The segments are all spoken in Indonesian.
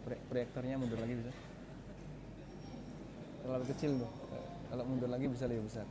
Proyektornya mundur lagi bisa. Terlalu kecil tuh. Kalau mundur lagi bisa lebih besar.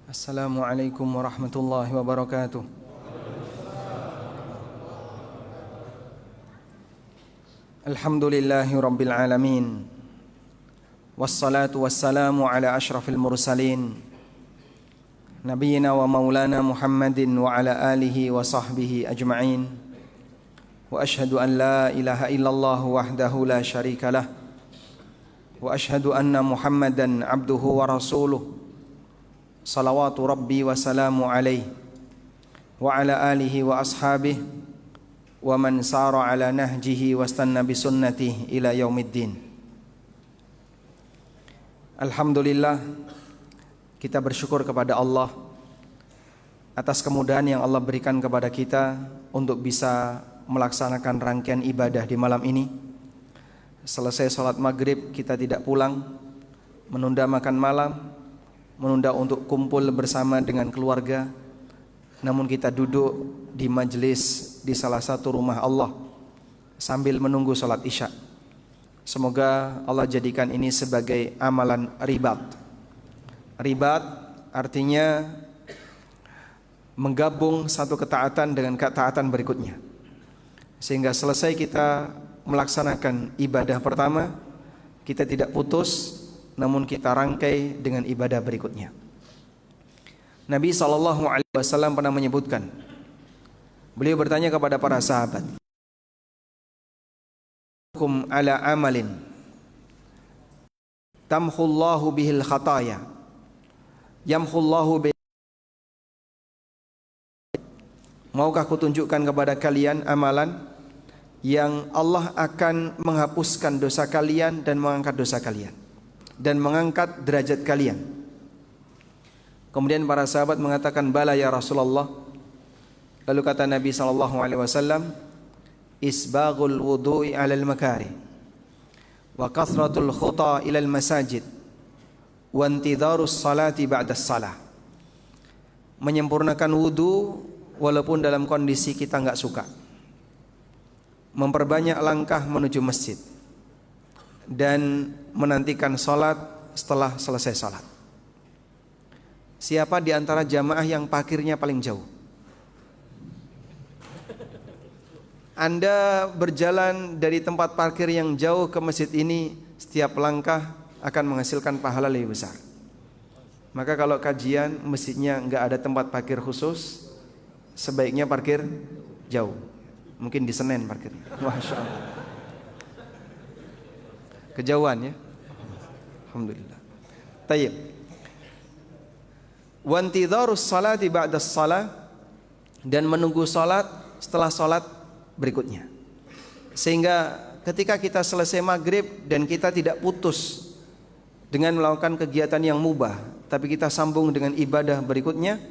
Assalamualaikum warahmatullahi wabarakatuh. Alhamdulillahi rabbil alamin. Wassalatu wassalamu ala ashrafil mursalin Nabiyyina wa maulana Muhammadin wa ala alihi wa sahbihi ajma'in. Wa ashhadu an la ilaha illallah wahdahu la syarika lah. Wa ashhadu anna Muhammadan abduhu wa rasuluh. Salawatu Rabbi wa salamu alaih wa ala alihi wa ashabihi wa man sara ala nahjihi wa stanna bi sunnatihi ila yaumiddin. Alhamdulillah, kita bersyukur kepada Allah atas kemudahan yang Allah berikan kepada kita untuk bisa melaksanakan rangkaian ibadah di malam ini. Selesai sholat maghrib kita tidak pulang, menunda makan malam, menunda untuk kumpul bersama dengan keluarga, namun kita duduk di majelis di salah satu rumah Allah sambil menunggu sholat isya. Semoga Allah jadikan ini sebagai amalan ribat. Ribat artinya menggabung satu ketaatan dengan ketaatan berikutnya, sehingga selesai kita melaksanakan ibadah pertama, kita tidak putus, namun kita rangkai dengan ibadah berikutnya. Nabi SAW pernah menyebutkan, beliau bertanya kepada para sahabat, "Kum ala amalin tamhullahu bihil khataya yamhullahu bihil." Maukah kutunjukkan kepada kalian amalan yang Allah akan menghapuskan dosa kalian dan mengangkat dosa kalian dan mengangkat derajat kalian? Kemudian para sahabat mengatakan, "Bala ya Rasulullah." Lalu kata Nabi SAW, "Isbaghul wudu'i 'alal makari wa kathratul khuta ilal masajid wa intidharus salati ba'das salah." Menyempurnakan wudu walaupun dalam kondisi kita enggak suka, memperbanyak langkah menuju masjid, dan menantikan sholat setelah selesai sholat. Siapa di antara jamaah yang parkirnya paling jauh? Anda berjalan dari tempat parkir yang jauh ke masjid ini, setiap langkah akan menghasilkan pahala lebih besar. Maka kalau kajian masjidnya enggak ada tempat parkir khusus, sebaiknya parkir jauh. Mungkin di Senen parkirnya. Masya Allah. Kejauhan ya. Alhamdulillah. Tayyib. Wa intidharus salati ba'das salah, dan menunggu salat setelah salat berikutnya. Sehingga ketika kita selesai maghrib dan kita tidak putus dengan melakukan kegiatan yang mubah, tapi kita sambung dengan ibadah berikutnya,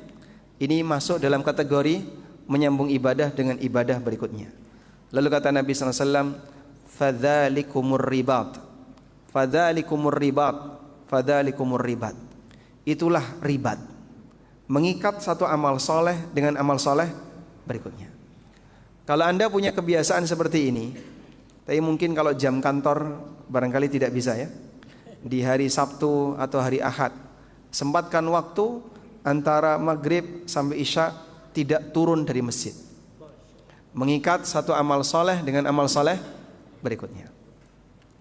ini masuk dalam kategori menyambung ibadah dengan ibadah berikutnya. Lalu kata Nabi SAW, "Fadzalikumur ribat, fadzalikumur ribat, fadzalikumur ribat." Itulah ribat, mengikat satu amal soleh dengan amal soleh berikutnya. Kalau Anda punya kebiasaan seperti ini, tapi mungkin kalau jam kantor barangkali tidak bisa ya, di hari Sabtu atau hari Ahad, sempatkan waktu antara maghrib sampai isya tidak turun dari masjid, mengikat satu amal soleh dengan amal soleh berikutnya.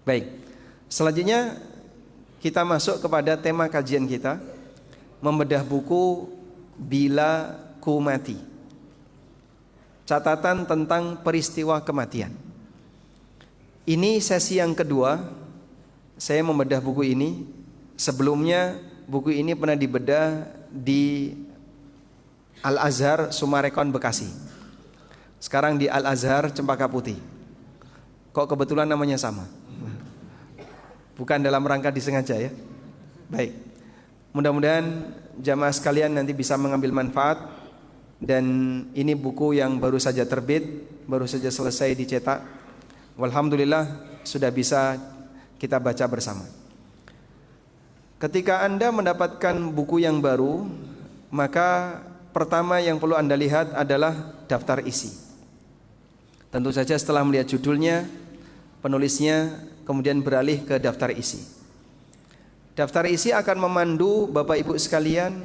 Baik, selanjutnya kita masuk kepada tema kajian kita, membedah buku Bila Ku Mati, catatan tentang peristiwa kematian. Ini sesi yang kedua saya membedah buku ini. Sebelumnya buku ini pernah dibedah di Al-Azhar Sumarekon Bekasi. Sekarang di Al-Azhar Cempaka Putih. Kok kebetulan namanya sama? Bukan dalam rangka disengaja ya. Baik. Mudah-mudahan jamaah sekalian nanti bisa mengambil manfaat. Dan ini buku yang baru saja terbit, baru saja selesai dicetak. Walhamdulillah sudah bisa kita baca bersama. Ketika Anda mendapatkan buku yang baru, maka pertama yang perlu Anda lihat adalah daftar isi. Tentu saja setelah melihat judulnya, penulisnya, kemudian beralih ke daftar isi. Daftar isi akan memandu Bapak Ibu sekalian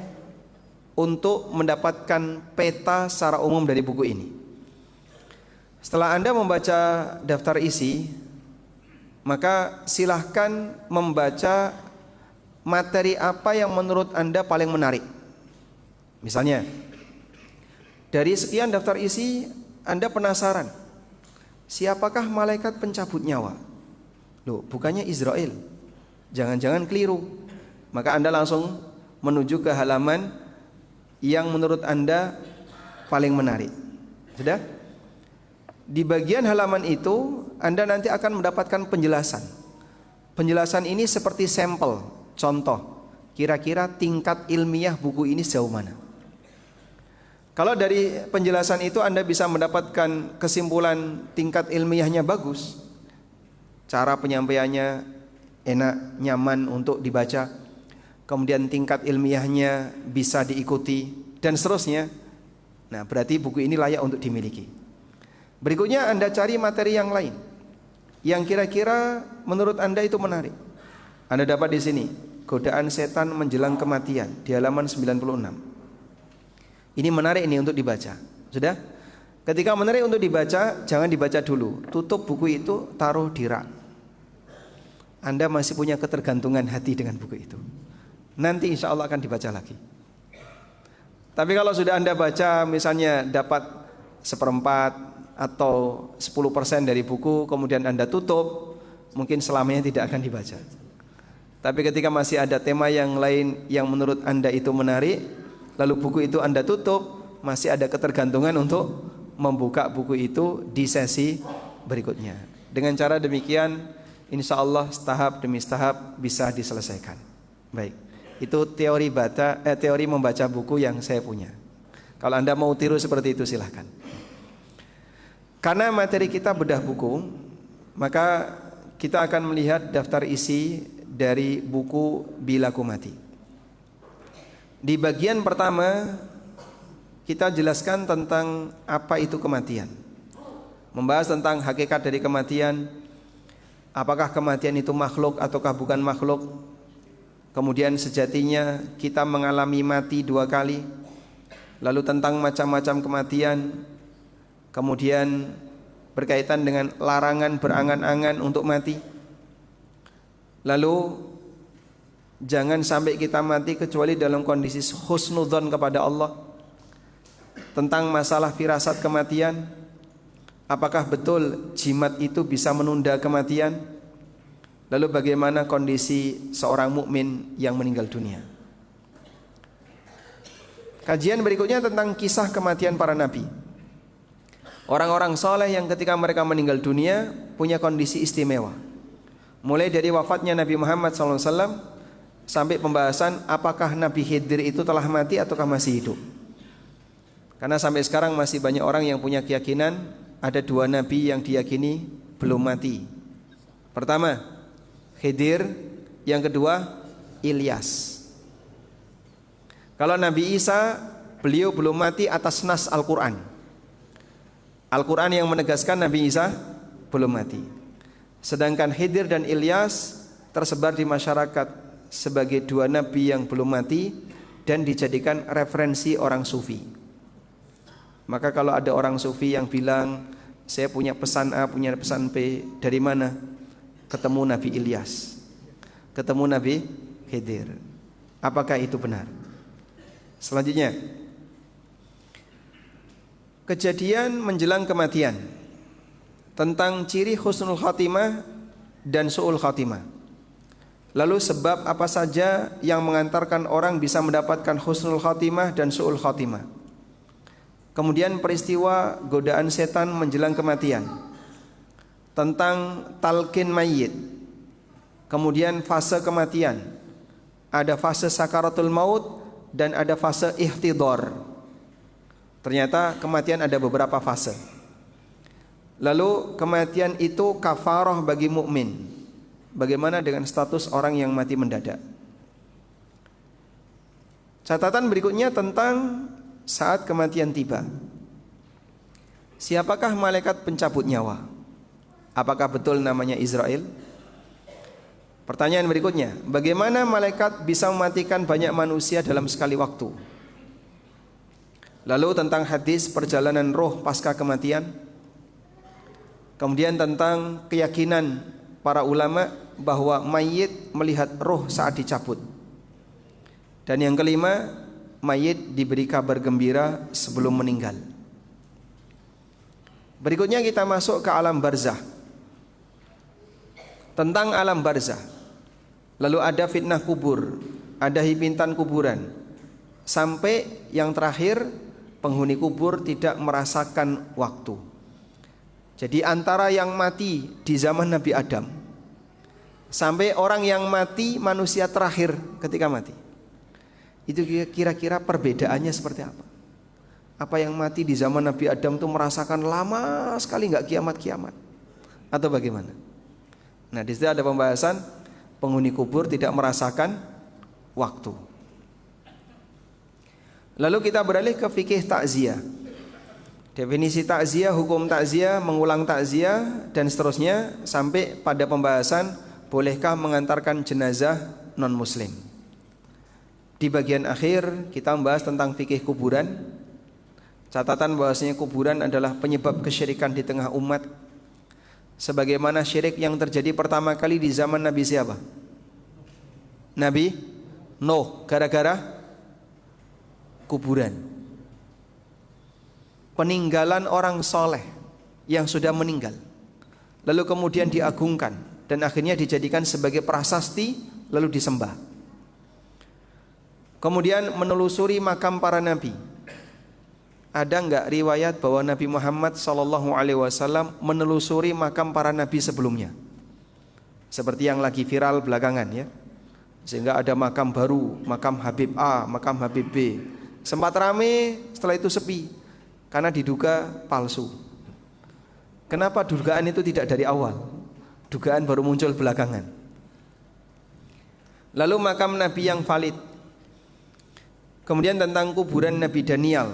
untuk mendapatkan peta secara umum dari buku ini. Setelah Anda membaca daftar isi, maka silahkan membaca materi apa yang menurut Anda paling menarik. Misalnya, dari sekian daftar isi, Anda penasaran, siapakah malaikat pencabut nyawa? Loh, bukannya Israel. Jangan-jangan keliru. Maka Anda langsung menuju ke halaman yang menurut Anda paling menarik. Sudah? Di bagian halaman itu Anda nanti akan mendapatkan penjelasan. Penjelasan ini seperti sampel, contoh. Kira-kira tingkat ilmiah buku ini sejauh mana? Kalau dari penjelasan itu Anda bisa mendapatkan kesimpulan tingkat ilmiahnya bagus, cara penyampaiannya enak, nyaman untuk dibaca, kemudian tingkat ilmiahnya bisa diikuti, dan seterusnya. Nah, berarti buku ini layak untuk dimiliki. Berikutnya Anda cari materi yang lain yang kira-kira menurut Anda itu menarik. Anda dapat di sini, Godaan Setan Menjelang Kematian di halaman 96. Ini menarik ini untuk dibaca. Sudah? Ketika menarik untuk dibaca, jangan dibaca dulu. Tutup buku itu, taruh di rak. Anda masih punya ketergantungan hati dengan buku itu. Nanti insya Allah akan dibaca lagi. Tapi kalau sudah Anda baca, misalnya dapat 1/4 atau 10% dari buku, kemudian Anda tutup, mungkin selamanya tidak akan dibaca. Tapi ketika masih ada tema yang lain yang menurut Anda itu menarik, lalu buku itu Anda tutup, masih ada ketergantungan untuk membuka buku itu di sesi berikutnya. Dengan cara demikian, insya Allah tahap demi tahap bisa diselesaikan. Baik, itu teori membaca buku yang saya punya. Kalau Anda mau tiru seperti itu silahkan. Karena materi kita bedah buku, maka kita akan melihat daftar isi dari buku Bila Ku Mati. Di bagian pertama kita jelaskan tentang apa itu kematian, membahas tentang hakikat dari kematian. Apakah kematian itu makhluk ataukah bukan makhluk? Kemudian sejatinya kita mengalami mati 2 kali. Lalu tentang macam-macam kematian. Kemudian berkaitan dengan larangan berangan-angan untuk mati. Lalu jangan sampai kita mati kecuali dalam kondisi husnudzon kepada Allah. Tentang masalah firasat kematian. Apakah betul jimat itu bisa menunda kematian? Lalu bagaimana kondisi seorang mukmin yang meninggal dunia? Kajian berikutnya tentang kisah kematian para nabi. Orang-orang soleh yang ketika mereka meninggal dunia punya kondisi istimewa. Mulai dari wafatnya Nabi Muhammad SAW sampai pembahasan apakah Nabi Khidir itu telah mati ataukah masih hidup. Karena sampai sekarang masih banyak orang yang punya keyakinan ada 2 nabi yang diyakini belum mati. Pertama, Khidir, yang kedua Ilyas. Kalau Nabi Isa, beliau belum mati atas nas Al-Quran. Al-Quran yang menegaskan Nabi Isa belum mati. Sedangkan Khidir dan Ilyas tersebar di masyarakat sebagai 2 nabi yang belum mati dan dijadikan referensi orang sufi. Maka kalau ada orang sufi yang bilang saya punya pesan A, punya pesan B, dari mana? Ketemu Nabi Ilyas, ketemu Nabi Khidir. Apakah itu benar? Selanjutnya, kejadian menjelang kematian, tentang ciri husnul khatimah dan su'ul khatimah. Lalu sebab apa saja yang mengantarkan orang bisa mendapatkan husnul khatimah dan su'ul khatimah. kemudian peristiwa godaan setan menjelang kematian, tentang talqin mayit, kemudian fase kematian, ada fase sakaratul maut dan ada fase ihtidar. Ternyata kematian ada beberapa fase. Lalu kematian itu kafarah bagi mukmin. Bagaimana dengan status orang yang mati mendadak? Catatan berikutnya tentang saat kematian tiba. Siapakah malaikat pencabut nyawa? Apakah betul namanya Israel? Pertanyaan berikutnya, bagaimana malaikat bisa mematikan banyak manusia dalam sekali waktu? Lalu tentang hadis perjalanan roh pasca kematian. Kemudian tentang keyakinan para ulama bahwa mayit melihat roh saat dicabut. Dan yang kelima, mayit diberi kabar gembira sebelum meninggal. Berikutnya kita masuk ke alam barzah. Tentang alam barzah. Lalu ada fitnah kubur, ada himpitan kuburan. Sampai yang terakhir, penghuni kubur tidak merasakan waktu. Jadi antara yang mati di zaman Nabi Adam sampai orang yang mati manusia terakhir ketika mati, itu kira-kira perbedaannya seperti apa? Apa yang mati di zaman Nabi Adam itu merasakan lama sekali nggak kiamat-kiamat, atau bagaimana? Nah, di situ ada pembahasan penghuni kubur tidak merasakan waktu. Lalu kita beralih ke fikih takziah. Definisi takziah, hukum takziah, mengulang takziah dan seterusnya sampai pada pembahasan bolehkah mengantarkan jenazah non muslim. Di bagian akhir kita membahas tentang fikih kuburan. Catatan bahwasanya kuburan adalah penyebab kesyirikan di tengah umat. Sebagaimana syirik yang terjadi pertama kali di zaman Nabi siapa? Nabi Nuh, gara-gara kuburan. Peninggalan orang soleh yang sudah meninggal, lalu kemudian diagungkan dan akhirnya dijadikan sebagai prasasti lalu disembah. Kemudian menelusuri makam para nabi. Ada enggak riwayat bahwa Nabi Muhammad SAW menelusuri makam para nabi sebelumnya? Seperti yang lagi viral belakangan ya. Sehingga ada makam baru, makam Habib A, makam Habib B. Sempat rame, setelah itu sepi karena diduga palsu. Kenapa dugaan itu tidak dari awal? Dugaan baru muncul belakangan. Lalu makam Nabi yang valid. Kemudian tentang kuburan Nabi Daniel.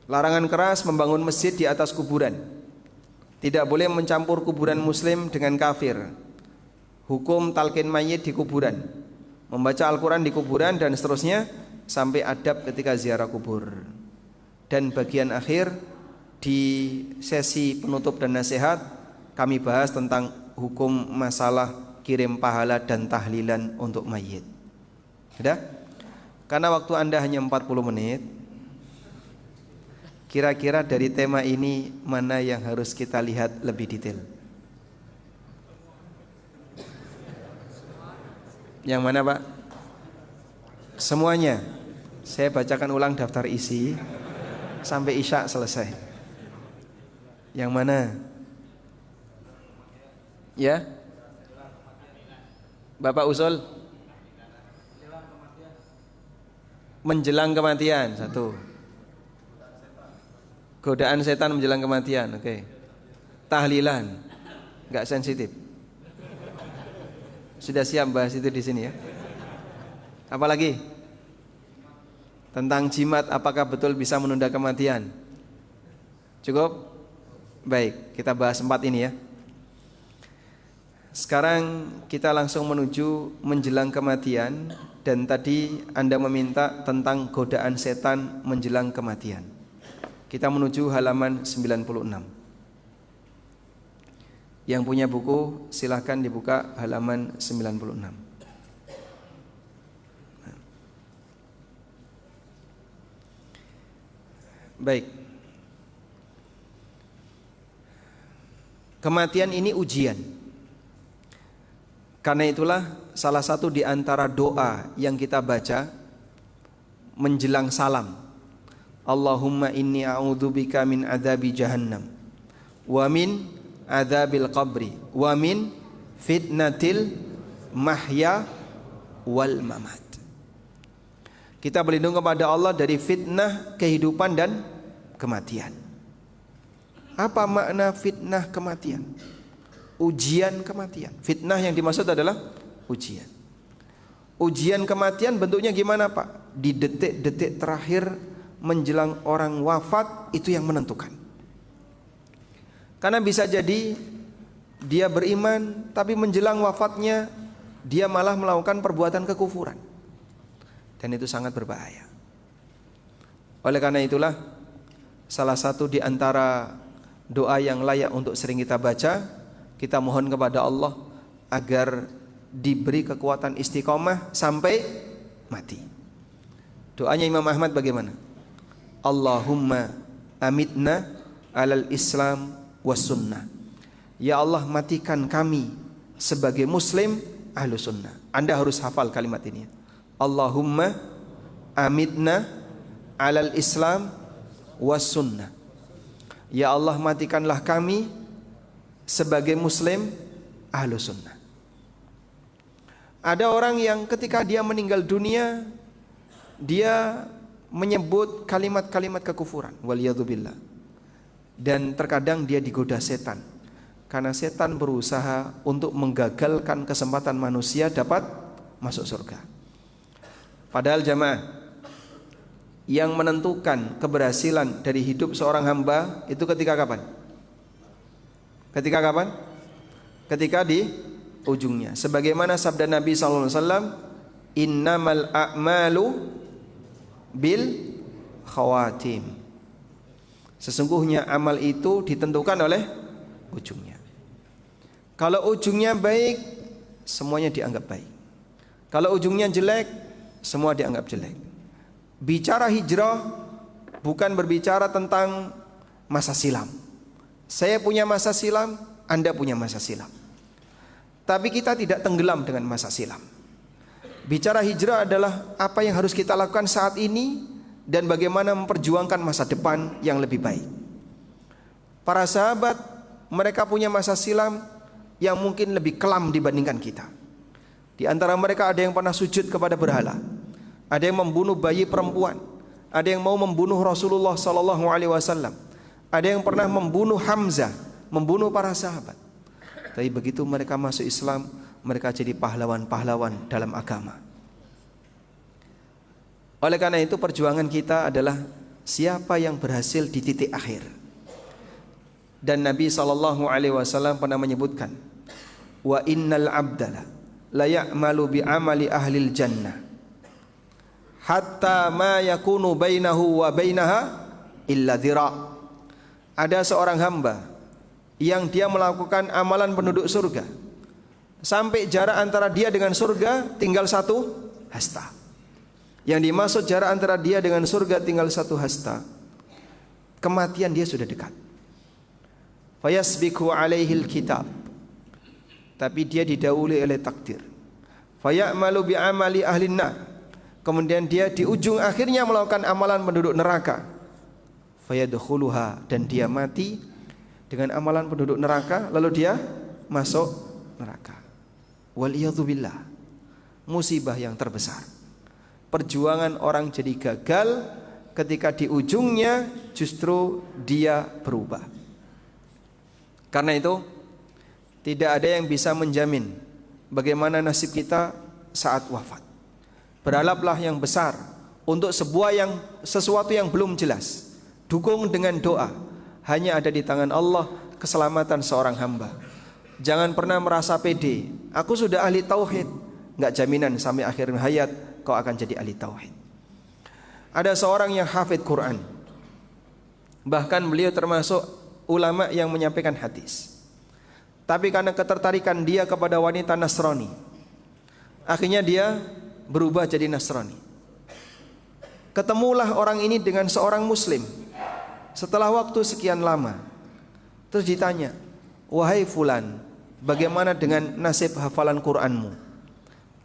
Larangan keras membangun masjid di atas kuburan. Tidak boleh mencampur kuburan muslim dengan kafir. Hukum talqin mayit di kuburan. Membaca Al-Quran di kuburan dan seterusnya sampai adab ketika ziarah kubur. Dan bagian akhir di sesi penutup dan nasihat kami bahas tentang hukum masalah kirim pahala dan tahlilan untuk mayit. Sudah? Karena waktu Anda hanya 40 menit, kira-kira dari tema ini mana yang harus kita lihat lebih detail? Yang mana, Pak? Semuanya. Saya bacakan ulang daftar isi sampai Isya selesai. Yang mana? Ya? Bapak usul? Menjelang kematian, satu. Godaan setan menjelang kematian, oke. Tahlilan, enggak sensitif. Sudah siap bahas itu di sini ya. Apalagi? Tentang jimat, apakah betul bisa menunda kematian? Cukup? Baik, kita bahas 4 ini ya. Sekarang kita langsung menuju menjelang kematian. Dan tadi Anda meminta tentang godaan setan menjelang kematian. Kita menuju halaman 96. Yang punya buku silahkan dibuka halaman 96. Baik. Kematian ini ujian. Karena itulah salah satu di antara doa yang kita baca menjelang salam. Allahumma inni a'udzubika min adzabi jahannam wa min adzabil qabri wa min fitnatil mahya wal mamat. Kita berlindung kepada Allah dari fitnah kehidupan dan kematian. Apa makna fitnah kematian? Ujian kematian. Fitnah yang dimaksud adalah ujian. Ujian kematian bentuknya gimana, Pak? Di detik-detik terakhir menjelang orang wafat, itu yang menentukan. Karena bisa jadi dia beriman, tapi menjelang wafatnya dia malah melakukan perbuatan kekufuran, dan itu sangat berbahaya. Oleh karena itulah, salah satu di antara doa yang layak untuk sering kita baca, kita mohon kepada Allah agar diberi kekuatan istiqomah sampai mati. Doanya Imam Ahmad bagaimana? Allahumma amitna alal Islam was sunnah. Ya Allah, matikan kami sebagai muslim ahlu sunnah. Anda harus hafal kalimat ini. Allahumma amitna alal Islam was sunnah. Ya Allah, matikanlah kami sebagai muslim ahlu sunnah. Ada orang yang ketika dia meninggal dunia, dia menyebut kalimat-kalimat kekufuran, waliyadzubillah. Dan terkadang dia digoda setan, karena setan berusaha untuk menggagalkan kesempatan manusia dapat masuk surga. Padahal jamaah, yang menentukan keberhasilan dari hidup seorang hamba itu ketika kapan? Ketika kapan? Ketika di ujungnya. Sebagaimana sabda Nabi SAW, innamal a'malu bil khawatim. Sesungguhnya amal itu ditentukan oleh ujungnya. Kalau ujungnya baik, semuanya dianggap baik. Kalau ujungnya jelek, semua dianggap jelek. Bicara hijrah bukan berbicara tentang masa silam. Saya punya masa silam, Anda punya masa silam. Tapi kita tidak tenggelam dengan masa silam. Bicara hijrah adalah apa yang harus kita lakukan saat ini dan bagaimana memperjuangkan masa depan yang lebih baik. Para sahabat, mereka punya masa silam yang mungkin lebih kelam dibandingkan kita. Di antara mereka ada yang pernah sujud kepada berhala, ada yang membunuh bayi perempuan, ada yang mau membunuh Rasulullah SAW, ada yang pernah membunuh Hamzah, membunuh para sahabat. Tapi begitu mereka masuk Islam, mereka jadi pahlawan-pahlawan dalam agama. Oleh karena itu, perjuangan kita adalah siapa yang berhasil di titik akhir. Dan Nabi SAW pernah menyebutkan, wa innal abdala la ya'malu bi amali ahlil jannah hatta ma yakunu bainahu wa bainaha illa dhira'. Ada seorang hamba yang dia melakukan amalan penduduk surga sampai jarak antara dia dengan surga tinggal 1 hasta. Yang dimaksud jarak antara dia dengan surga tinggal 1 hasta, kematian dia sudah dekat. Fayasbiku alaihil kitab, tapi dia didahului oleh takdir. Fayamalu bi amali ahlin nar, kemudian dia di ujung akhirnya melakukan amalan penduduk neraka. Fayadkhuluha, dan dia mati dengan amalan penduduk neraka, lalu dia masuk neraka. Waliyadzubillah, musibah yang terbesar. Perjuangan orang jadi gagal ketika di ujungnya justru dia berubah. Karena itu tidak ada yang bisa menjamin bagaimana nasib kita saat wafat. Berharaplah yang besar untuk sesuatu yang belum jelas. Dukung dengan doa. Hanya ada di tangan Allah keselamatan seorang hamba. Jangan pernah merasa pede, aku sudah ahli tauhid. Enggak jaminan sampai akhir hayat kau akan jadi ahli tauhid. Ada seorang yang hafid Quran, bahkan beliau termasuk ulama yang menyampaikan hadis. Tapi karena ketertarikan dia kepada wanita Nasrani, akhirnya dia berubah jadi Nasrani. Ketemulah orang ini dengan seorang muslim setelah waktu sekian lama. Terus ditanya, wahai fulan, bagaimana dengan nasib hafalan Quranmu?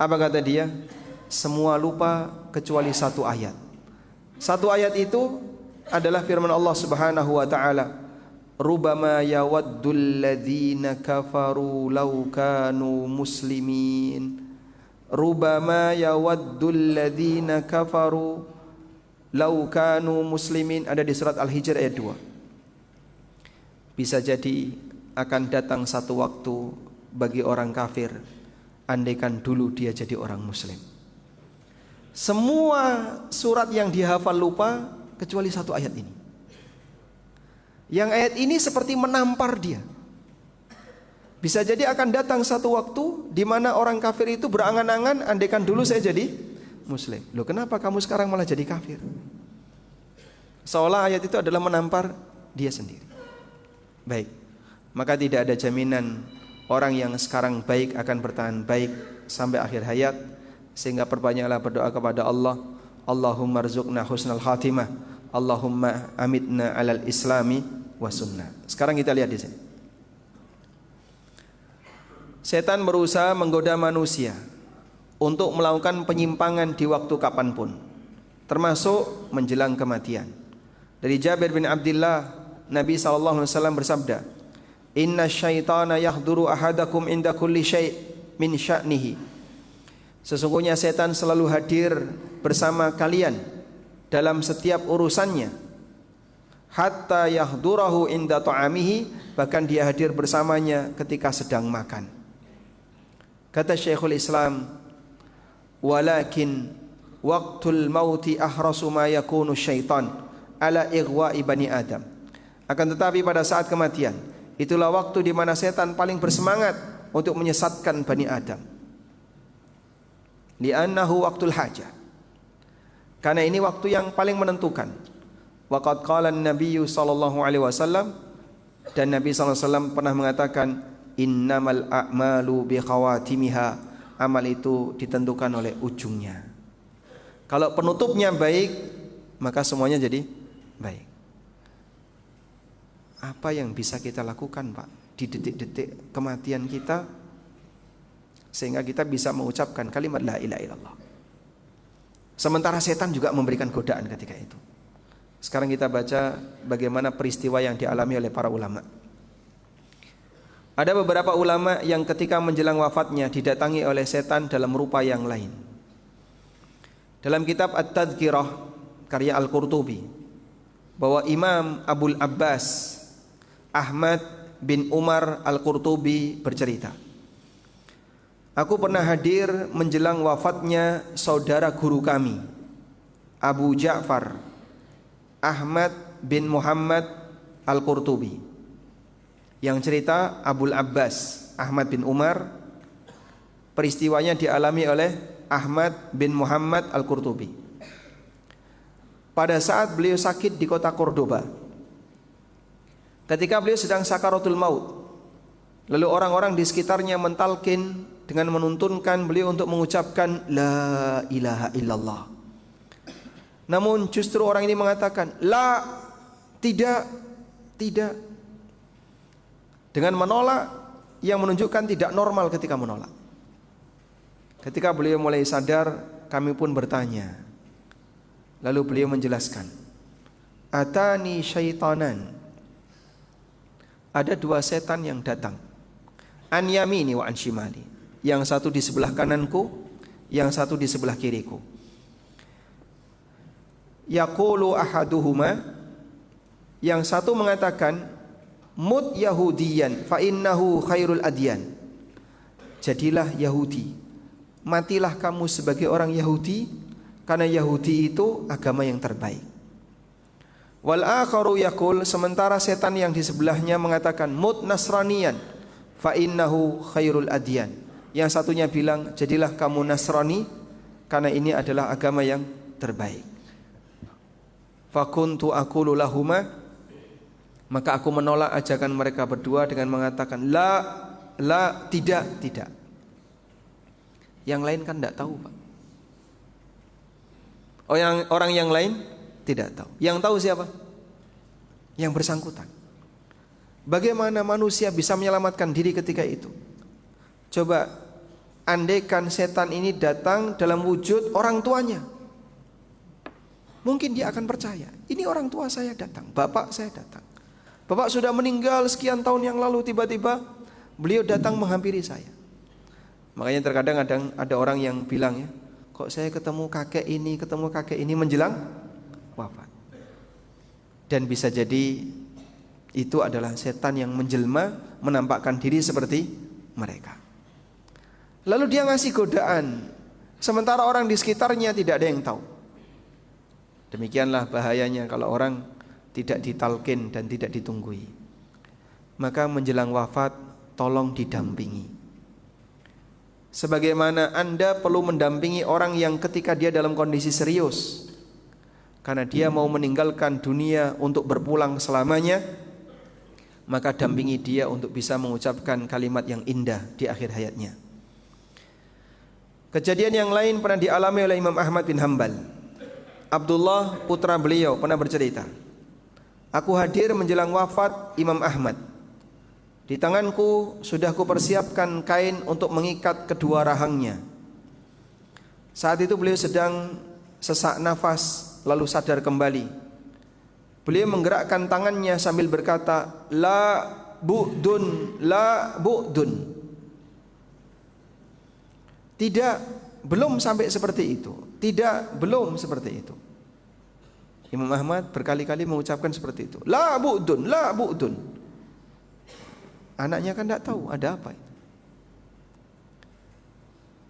Apa kata dia? Semua lupa kecuali 1 ayat. 1 ayat itu adalah firman Allah Subhanahu wa taala, "Rubama yawaddul ladzina kafaru law kanu muslimin." Rubama yawaddul ladzina kafaru law kanu muslimin, ada di surat Al-Hijr ayat 2. Bisa jadi akan datang satu waktu bagi orang kafir andaikan dulu dia jadi orang muslim. Semua surat yang dihafal lupa kecuali satu ayat ini. Yang ayat ini seperti menampar dia. Bisa jadi akan datang satu waktu di mana orang kafir itu berangan-angan, andaikan dulu saya jadi muslim. Loh, kenapa kamu sekarang malah jadi kafir? Seolah ayat itu adalah menampar dia sendiri. Baik, maka tidak ada jaminan orang yang sekarang baik akan bertahan baik sampai akhir hayat. Sehingga perbanyaklah berdoa kepada Allah, Allahumma rzuqna husnal khatimah, Allahumma amitna alal islami wa sunnah. Sekarang kita lihat di sini. Setan berusaha menggoda manusia untuk melakukan penyimpangan di waktu kapanpun, termasuk menjelang kematian. Dari Jabir bin Abdullah, Nabi SAW bersabda, "Inna syaitana yahduru ahadakum inda kulli syai' min sya'nihi." Sesungguhnya setan selalu hadir bersama kalian dalam setiap urusannya. Hatta yahdurahu inda ta'amihi, bahkan dia hadir bersamanya ketika sedang makan. Kata Syekhul Islam, walakin waqtul mauti ahrasu ma yakunu syaitan ala ighwa'i bani Adam. Akan tetapi pada saat kematian, itulah waktu di mana setan paling bersemangat untuk menyesatkan Bani Adam. Li'annahu waqtul hajah, karena ini waktu yang paling menentukan. Waqad qala an-nabiy sallallahu alaihi wasallam, dan Nabi sallallahu alaihi wasallam pernah mengatakan, innamal a'malu bikhawatimiha, amal itu ditentukan oleh ujungnya. Kalau penutupnya baik, maka semuanya jadi baik. Apa yang bisa kita lakukan, Pak, di detik-detik kematian kita sehingga kita bisa mengucapkan kalimat la ilaha illallah? Sementara setan juga memberikan godaan ketika itu. Sekarang kita baca bagaimana peristiwa yang dialami oleh para ulama. Ada beberapa ulama yang ketika menjelang wafatnya didatangi oleh setan dalam rupa yang lain. Dalam kitab At-Tadhkirah karya Al-Qurtubi, bahwa Imam Abul Abbas Ahmad bin Umar Al-Qurtubi bercerita, aku pernah hadir menjelang wafatnya saudara guru kami, Abu Ja'far Ahmad bin Muhammad Al-Qurtubi. Yang cerita Abul Abbas Ahmad bin Umar, peristiwanya dialami oleh Ahmad bin Muhammad Al-Qurtubi. Pada saat beliau sakit di kota Cordoba, ketika beliau sedang sakaratul maut, lalu orang-orang di sekitarnya mentalkin dengan menuntunkan beliau untuk mengucapkan la ilaha illallah. Namun justru orang ini mengatakan la, tidak, dengan menolak yang menunjukkan tidak normal ketika menolak. Ketika beliau mulai sadar, kami pun bertanya. Lalu beliau menjelaskan, atani syaitanan, ada dua setan yang datang, an yamini wa an shimali, yang satu di sebelah kananku, yang satu di sebelah kiriku. Yaqulu ahaduhuma, yang satu mengatakan, mut yahudiyan fa innahu khairul adyan, jadilah Yahudi, matilah kamu sebagai orang Yahudi, karena Yahudi itu agama yang terbaik. Wal akharu yaqul, sementara setan yang di sebelahnya mengatakan mut nasraniyan fa innahu khairul adyan, yang satunya bilang jadilah kamu Nasrani karena ini adalah agama yang terbaik. Fakuntu aqulu lahuma, maka aku menolak ajakan mereka berdua dengan mengatakan la, tidak. Yang lain kan tidak tahu, Pak. Orang yang lain tidak tahu. Yang tahu siapa? Yang bersangkutan. Bagaimana manusia bisa menyelamatkan diri ketika itu? Coba andaikan setan ini datang dalam wujud orang tuanya, Mungkin dia akan percaya, ini orang tua saya datang, bapak saya datang. Bapak sudah meninggal sekian tahun yang lalu, tiba-tiba beliau datang menghampiri saya. Makanya terkadang ada orang yang bilang ya, kok saya ketemu kakek ini menjelang wafat. Dan bisa jadi itu adalah setan yang menjelma menampakkan diri seperti mereka. Lalu dia ngasih godaan, sementara orang di sekitarnya tidak ada yang tahu. Demikianlah bahayanya kalau orang tidak ditalkin dan tidak ditunggui. Maka menjelang wafat tolong didampingi. Sebagaimana Anda perlu mendampingi orang yang ketika dia dalam kondisi serius, karena dia mau meninggalkan dunia untuk berpulang selamanya, maka dampingi dia untuk bisa mengucapkan kalimat yang indah di akhir hayatnya. Kejadian yang lain pernah dialami oleh Imam Ahmad bin Hanbal. Abdullah putra beliau pernah bercerita, aku hadir menjelang wafat Imam Ahmad. Di tanganku sudah kupersiapkan kain untuk mengikat kedua rahangnya. Saat itu beliau sedang sesak nafas lalu sadar kembali. Beliau menggerakkan tangannya sambil berkata, la bu'dun, la bu'dun. Tidak, belum sampai seperti itu. Tidak, belum seperti itu. Imam Ahmad berkali-kali mengucapkan seperti itu. La bu'dun, la bu'dun. Anaknya kan tidak tahu ada apa itu.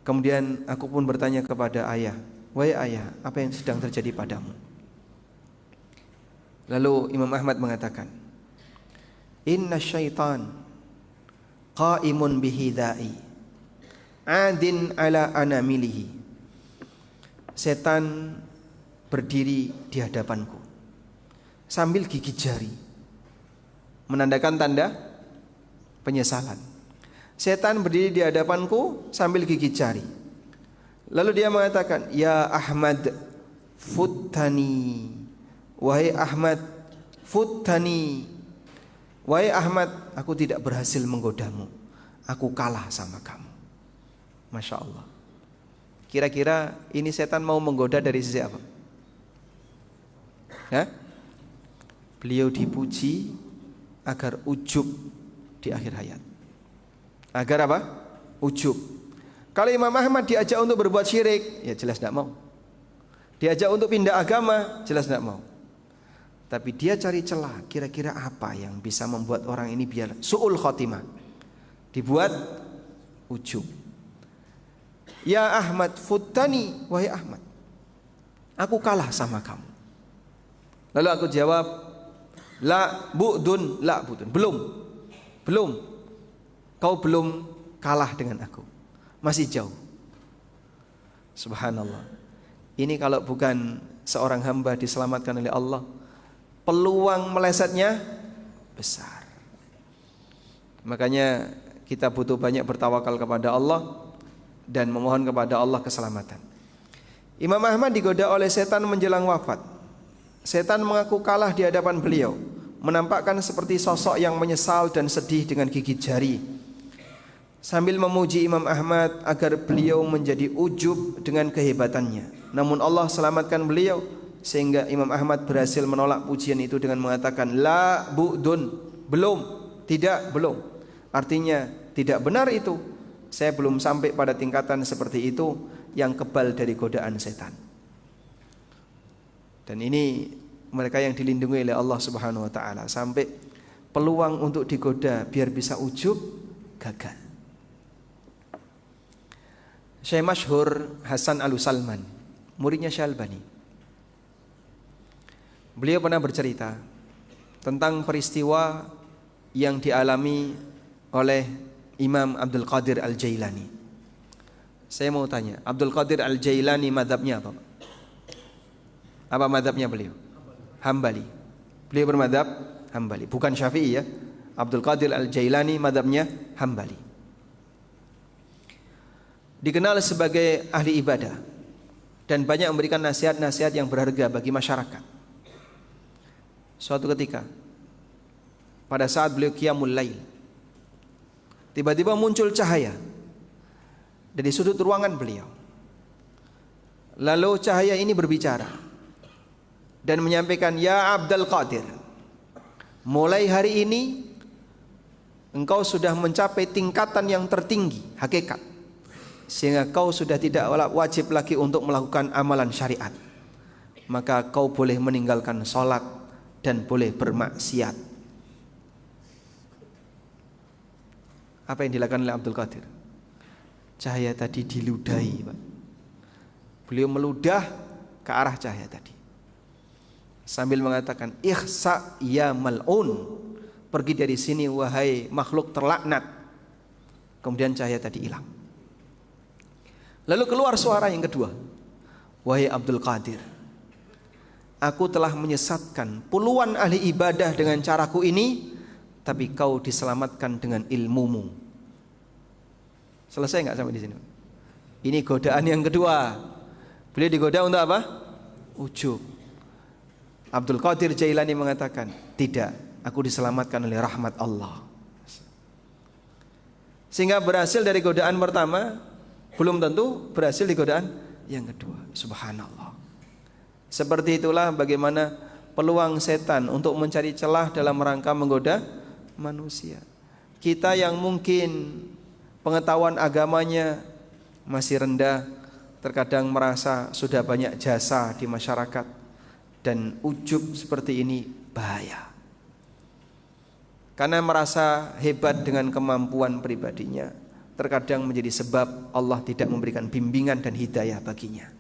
Kemudian aku pun bertanya kepada ayah, wahai ayah, apa yang sedang terjadi padamu? Lalu Imam Ahmad mengatakan, inna syaitan qaimun bihidai adin ala anamilihi. Setan berdiri di hadapanku sambil gigit jari, menandakan tanda penyesalan. Setan berdiri di hadapanku sambil gigit jari. Lalu dia mengatakan, ya Ahmad futtani, wahai Ahmad futtani, wahai Ahmad, aku tidak berhasil menggodamu, aku kalah sama kamu. Masya Allah. Kira-kira ini setan mau menggoda dari sisi apa? Ya? Beliau dipuji agar ujub di akhir hayat. Agar apa? Ujub. Kalau Imam Ahmad diajak untuk berbuat syirik, ya jelas tidak mau. Diajak untuk pindah agama, jelas tidak mau. Tapi dia cari celah, kira-kira apa yang bisa membuat orang ini biar su'ul khotimah, dibuat ujub. Ya Ahmad futtani, wahai Ahmad, aku kalah sama kamu. Lalu aku jawab, la bu'dun, la bu'dun, belum, kau belum kalah dengan aku, masih jauh. Subhanallah. Ini kalau bukan seorang hamba diselamatkan oleh Allah, peluang melesetnya besar. Makanya kita butuh banyak bertawakal kepada Allah dan memohon kepada Allah keselamatan. Imam Ahmad digoda oleh setan menjelang wafat. Setan mengaku kalah di hadapan beliau, menampakkan seperti sosok yang menyesal dan sedih dengan gigit jari, sambil memuji Imam Ahmad agar beliau menjadi ujub dengan kehebatannya. Namun Allah selamatkan beliau sehingga Imam Ahmad berhasil menolak pujian itu dengan mengatakan, la bu'dun, belum, tidak, belum. Artinya tidak benar itu. Saya belum sampai pada tingkatan seperti itu yang kebal dari godaan setan. Dan ini mereka yang dilindungi oleh Allah Subhanahu wa taala, sampai peluang untuk digoda biar bisa ujub gagal. Syekh masyhur Hasan Al-Salman, muridnya Syalbani. Beliau pernah bercerita tentang peristiwa yang dialami oleh Imam Abdul Qadir Al-Jailani. Saya mau tanya, Abdul Qadir Al-Jailani madhabnya apa? Apa madhabnya beliau? Hambali. Beliau bermadhab Hambali, bukan Syafi'i ya. Abdul Qadir Al-Jailani madhabnya Hambali. Dikenal sebagai ahli ibadah dan banyak memberikan nasihat-nasihat yang berharga bagi masyarakat. Suatu ketika, pada saat beliau qiyamul lail, tiba-tiba muncul cahaya dari sudut ruangan beliau. Lalu cahaya ini berbicara, dan menyampaikan, ya Abdul Qadir, mulai hari ini engkau sudah mencapai tingkatan yang tertinggi hakikat, sehingga kau sudah tidak wajib lagi untuk melakukan amalan syariat. Maka kau boleh meninggalkan sholat dan boleh bermaksiat. Apa yang dilakukan oleh Abdul Qadir? Cahaya tadi diludahi, Pak. Beliau meludah ke arah cahaya tadi sambil mengatakan, ikhsa ya mal'un, pergi dari sini wahai makhluk terlaknat. Kemudian cahaya tadi hilang. Lalu keluar suara yang kedua, wahai Abdul Qadir, aku telah menyesatkan puluhan ahli ibadah dengan caraku ini, tapi kau diselamatkan dengan ilmumu. Selesai nggak sampai di sini? Ini godaan yang kedua. Beliau digoda untuk apa? Ujub. Abdul Qadir Jailani mengatakan, tidak, aku diselamatkan oleh rahmat Allah. Sehingga berhasil dari godaan pertama, belum tentu berhasil di godaan yang kedua. Subhanallah. Seperti itulah bagaimana peluang setan untuk mencari celah dalam rangka menggoda manusia. Kita yang mungkin pengetahuan agamanya masih rendah, terkadang merasa sudah banyak jasa di masyarakat, dan ujub seperti ini bahaya. Karena merasa hebat dengan kemampuan pribadinya, terkadang menjadi sebab Allah tidak memberikan bimbingan dan hidayah baginya.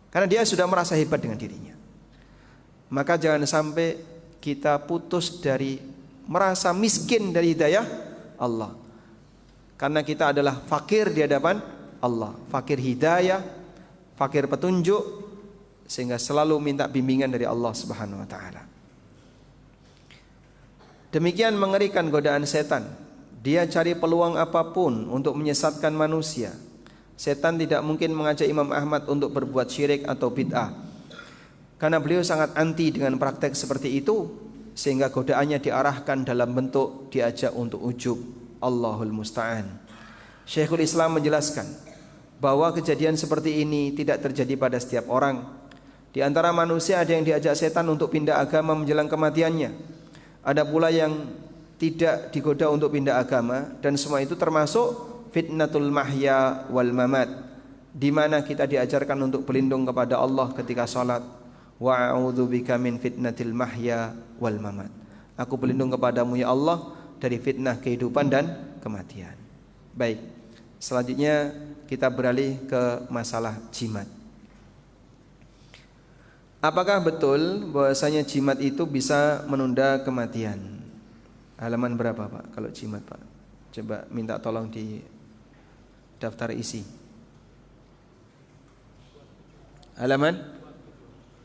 Karena dia sudah merasa hebat dengan dirinya. Maka jangan sampai kita putus dari merasa miskin dari hidayah Allah. Karena kita adalah fakir di hadapan Allah, fakir hidayah, fakir petunjuk, sehingga selalu minta bimbingan dari Allah Subhanahu wa taala. Demikian mengerikan godaan setan. Dia cari peluang apapun untuk menyesatkan manusia. Setan tidak mungkin mengajak Imam Ahmad untuk berbuat syirik atau bid'ah, karena beliau sangat anti dengan praktek seperti itu, sehingga godaannya diarahkan dalam bentuk diajak untuk ujub. Allahul musta'an. Syekhul Islam menjelaskan bahwa kejadian seperti ini tidak terjadi pada setiap orang. Di antara manusia ada yang diajak setan untuk pindah agama menjelang kematiannya. Ada pula yang tidak digoda untuk pindah agama, dan semua itu termasuk fitnatul mahya wal mamat, di mana kita diajarkan untuk berlindung kepada Allah ketika salat. Wa a'udzubika min fitnatil mahya wal mamat. Aku berlindung kepadamu ya Allah dari fitnah kehidupan dan kematian. Baik, selanjutnya kita beralih ke masalah jimat. Apakah betul bahwasanya jimat itu bisa menunda kematian? Halaman berapa Pak kalau jimat Pak? Coba minta tolong di daftar isi. Halaman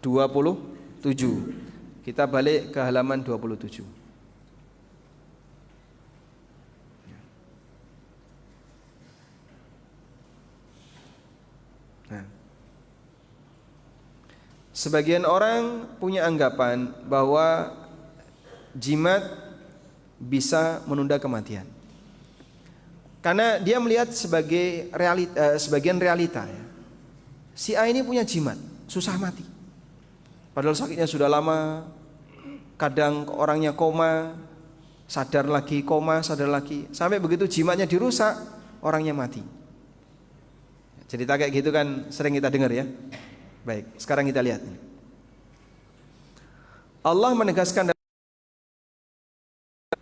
27. Kita balik ke halaman 27. Nah, sebagian orang punya anggapan bahwa jimat bisa menunda kematian, karena dia melihat sebagai sebagian realita ya. Si A ini punya jimat, susah mati, padahal sakitnya sudah lama. Kadang orangnya koma, sadar lagi, koma, sadar lagi, sampai begitu jimatnya dirusak, orangnya mati. Cerita kayak gitu kan sering kita dengar ya. Baik, sekarang kita lihat. Allah menegaskan,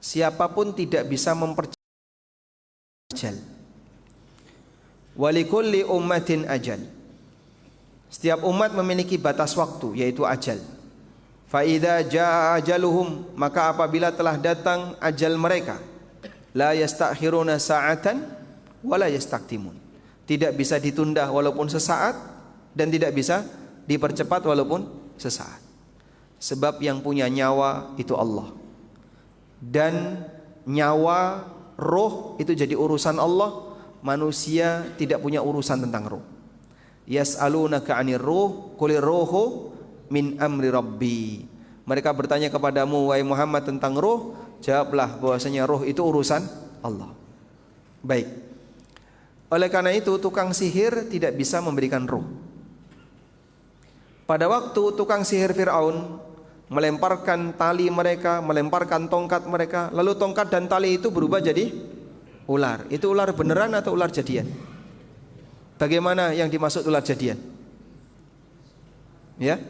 siapapun tidak bisa mempercepat ajal. Walikulli ummatin ajal. Setiap umat memiliki batas waktu, yaitu ajal. Fa idza jaa ajaluhum, maka apabila telah datang ajal mereka, la yastakhiruna sa'atan wa la yastaqdimun. Tidak bisa ditunda walaupun sesaat, dan tidak bisa dipercepat walaupun sesaat. Sebab yang punya nyawa itu Allah, dan nyawa, roh itu jadi urusan Allah. Manusia tidak punya urusan tentang roh. Yas'alunaka 'anir ruh qulir ruhu min amri rabbi. Mereka bertanya kepadamu wahai Muhammad tentang roh, jawablah bahwasanya roh itu urusan Allah. Baik. Oleh karena itu tukang sihir tidak bisa memberikan roh. Pada waktu tukang sihir Fir'aun melemparkan tali mereka, melemparkan tongkat mereka, lalu tongkat dan tali itu berubah jadi ular. Itu ular beneran atau ular jadian? Bagaimana yang dimaksud ular jadian? Ya?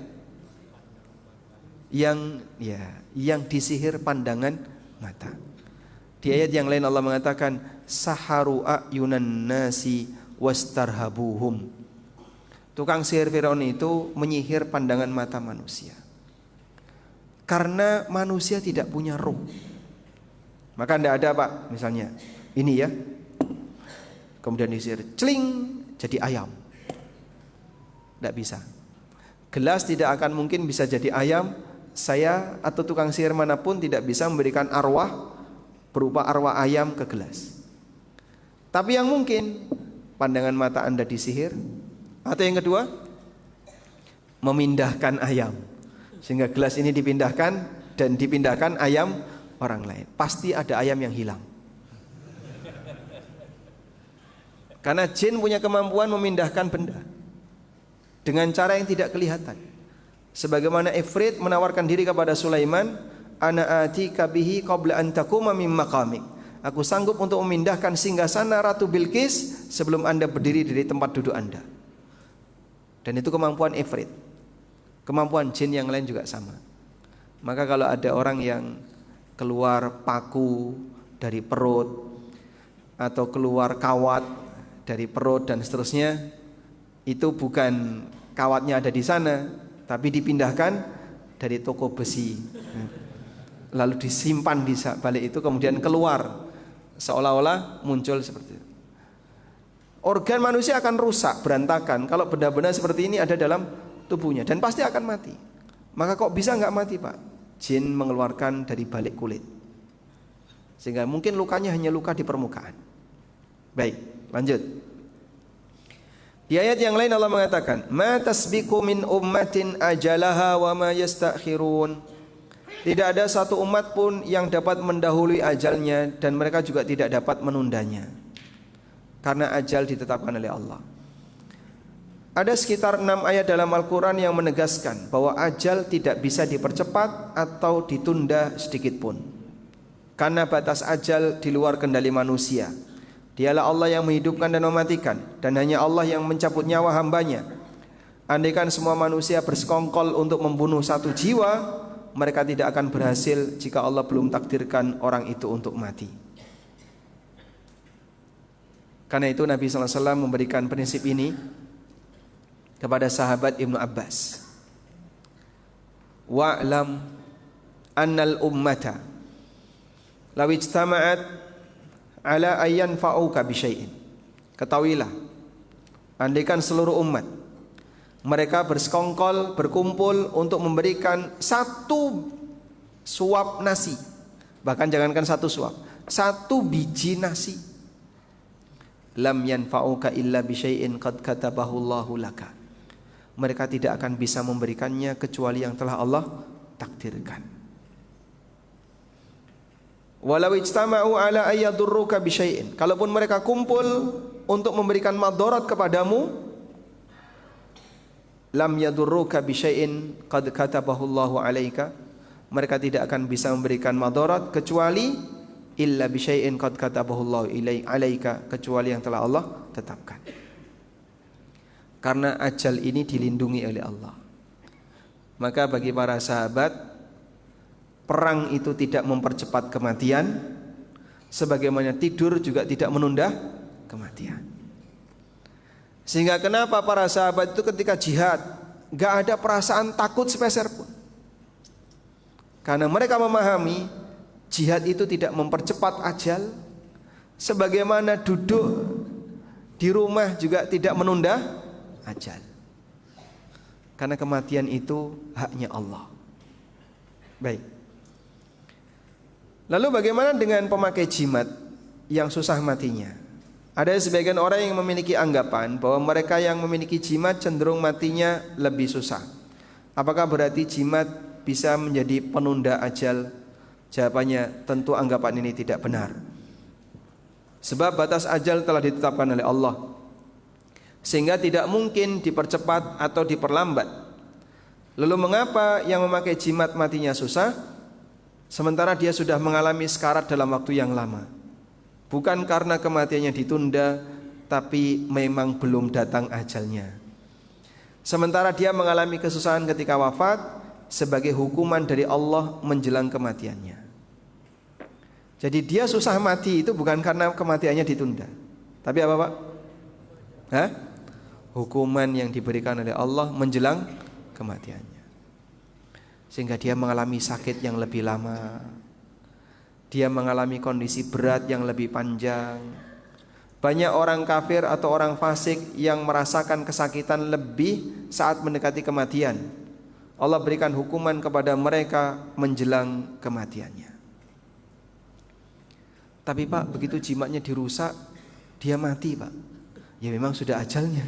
Yang disihir pandangan mata. Di ayat yang lain Allah mengatakan saharu ayunan nasi wastarhabuhum. Tukang sihir Firaun itu menyihir pandangan mata manusia. Karena manusia tidak punya roh. Maka tidak ada Pak, misalnya ini ya. Kemudian disihir, celing, jadi ayam. Tidak bisa. Gelas tidak akan mungkin bisa jadi ayam. Saya atau tukang sihir manapun tidak bisa memberikan arwah berupa arwah ayam ke gelas. Tapi yang mungkin pandangan mata Anda disihir. Atau yang kedua, memindahkan ayam. Sehingga gelas ini dipindahkan dan dipindahkan ayam orang lain. Pasti ada ayam yang hilang. Karena jin punya kemampuan memindahkan benda dengan cara yang tidak kelihatan. Sebagaimana Ifrit menawarkan diri kepada Sulaiman, ana atika bihi qabla an taquma min maqamik. Aku sanggup untuk memindahkan singgasana Ratu Bilqis sebelum Anda berdiri dari tempat duduk Anda. Dan itu kemampuan Ifrit. Kemampuan jin yang lain juga sama. Maka kalau ada orang yang keluar paku dari perut atau keluar kawat dari perut dan seterusnya, itu bukan kawatnya ada di sana, tapi dipindahkan dari toko besi, lalu disimpan di balik itu, kemudian keluar seolah-olah muncul seperti itu. Organ manusia akan rusak, berantakan kalau benda-benda seperti ini ada dalam tubuhnya, dan pasti akan mati. Maka kok bisa nggak mati Pak? Jin mengeluarkan dari balik kulit, sehingga mungkin lukanya hanya luka di permukaan. Baik, lanjut. Di ayat yang lain Allah mengatakan, ma tasbiqu min ummatin ajalaha wa ma yastakhirun. Tidak ada satu umat pun yang dapat mendahului ajalnya, dan mereka juga tidak dapat menundanya, karena ajal ditetapkan oleh Allah. Ada sekitar 6 ayat dalam Al-Quran yang menegaskan bahwa ajal tidak bisa dipercepat atau ditunda sedikit pun, karena batas ajal di luar kendali manusia. Dialah Allah yang menghidupkan dan mematikan, dan hanya Allah yang mencabut nyawa hambanya. Andaikan semua manusia bersekongkol untuk membunuh satu jiwa, mereka tidak akan berhasil jika Allah belum takdirkan orang itu untuk mati. Karena itu Nabi SAW memberikan prinsip ini kepada sahabat Ibnu Abbas. Wa'lam annal ummata law ijtama'at ala ayyan fa'uka bisyai'in. Ketahuilah, andaikan seluruh umat mereka bersekongkol, berkumpul untuk memberikan satu suap nasi, bahkan jangankan satu suap, satu biji nasi, lam yanfa'uka illa bisyai'in qad katabahu Allahu laka. Mereka tidak akan bisa memberikannya kecuali yang telah Allah takdirkan. Walau ijtama'u ala ayyadurruka bisyai'in. Kalaupun mereka kumpul untuk memberikan madarat kepadamu, lam yadurruka bisyai'in qad katabahu Allahu 'alaika. Mereka tidak akan bisa memberikan madarat kecuali illa bisyai'in qad katabahu Allahu 'alaika, kecuali yang telah Allah tetapkan. Karena ajal ini dilindungi oleh Allah. Maka bagi para sahabat, perang itu tidak mempercepat kematian, sebagaimana tidur juga tidak menunda kematian. Sehingga kenapa para sahabat itu ketika jihad gak ada perasaan takut sepeser pun, karena mereka memahami jihad itu tidak mempercepat ajal, sebagaimana duduk di rumah juga tidak menunda ajal. Karena kematian itu haknya Allah. Baik. Lalu bagaimana dengan pemakai jimat yang susah matinya? Ada sebagian orang yang memiliki anggapan bahwa mereka yang memiliki jimat cenderung matinya lebih susah. Apakah berarti jimat bisa menjadi penunda ajal? Jawabannya, tentu anggapan ini tidak benar. Sebab batas ajal telah ditetapkan oleh Allah, sehingga tidak mungkin dipercepat atau diperlambat. Lalu mengapa yang memakai jimat matinya susah, sementara dia sudah mengalami sekarat dalam waktu yang lama? Bukan karena kematiannya ditunda, tapi memang belum datang ajalnya. Sementara dia mengalami kesusahan ketika wafat sebagai hukuman dari Allah menjelang kematiannya. Jadi dia susah mati itu bukan karena kematiannya ditunda, tapi apa Pak? Hukuman yang diberikan oleh Allah menjelang kematiannya, sehingga dia mengalami sakit yang lebih lama, dia mengalami kondisi berat yang lebih panjang. Banyak orang kafir atau orang fasik yang merasakan kesakitan lebih saat mendekati kematian. Allah berikan hukuman kepada mereka menjelang kematiannya. Tapi Pak, begitu jimatnya dirusak, dia mati Pak. Ya memang sudah ajalnya.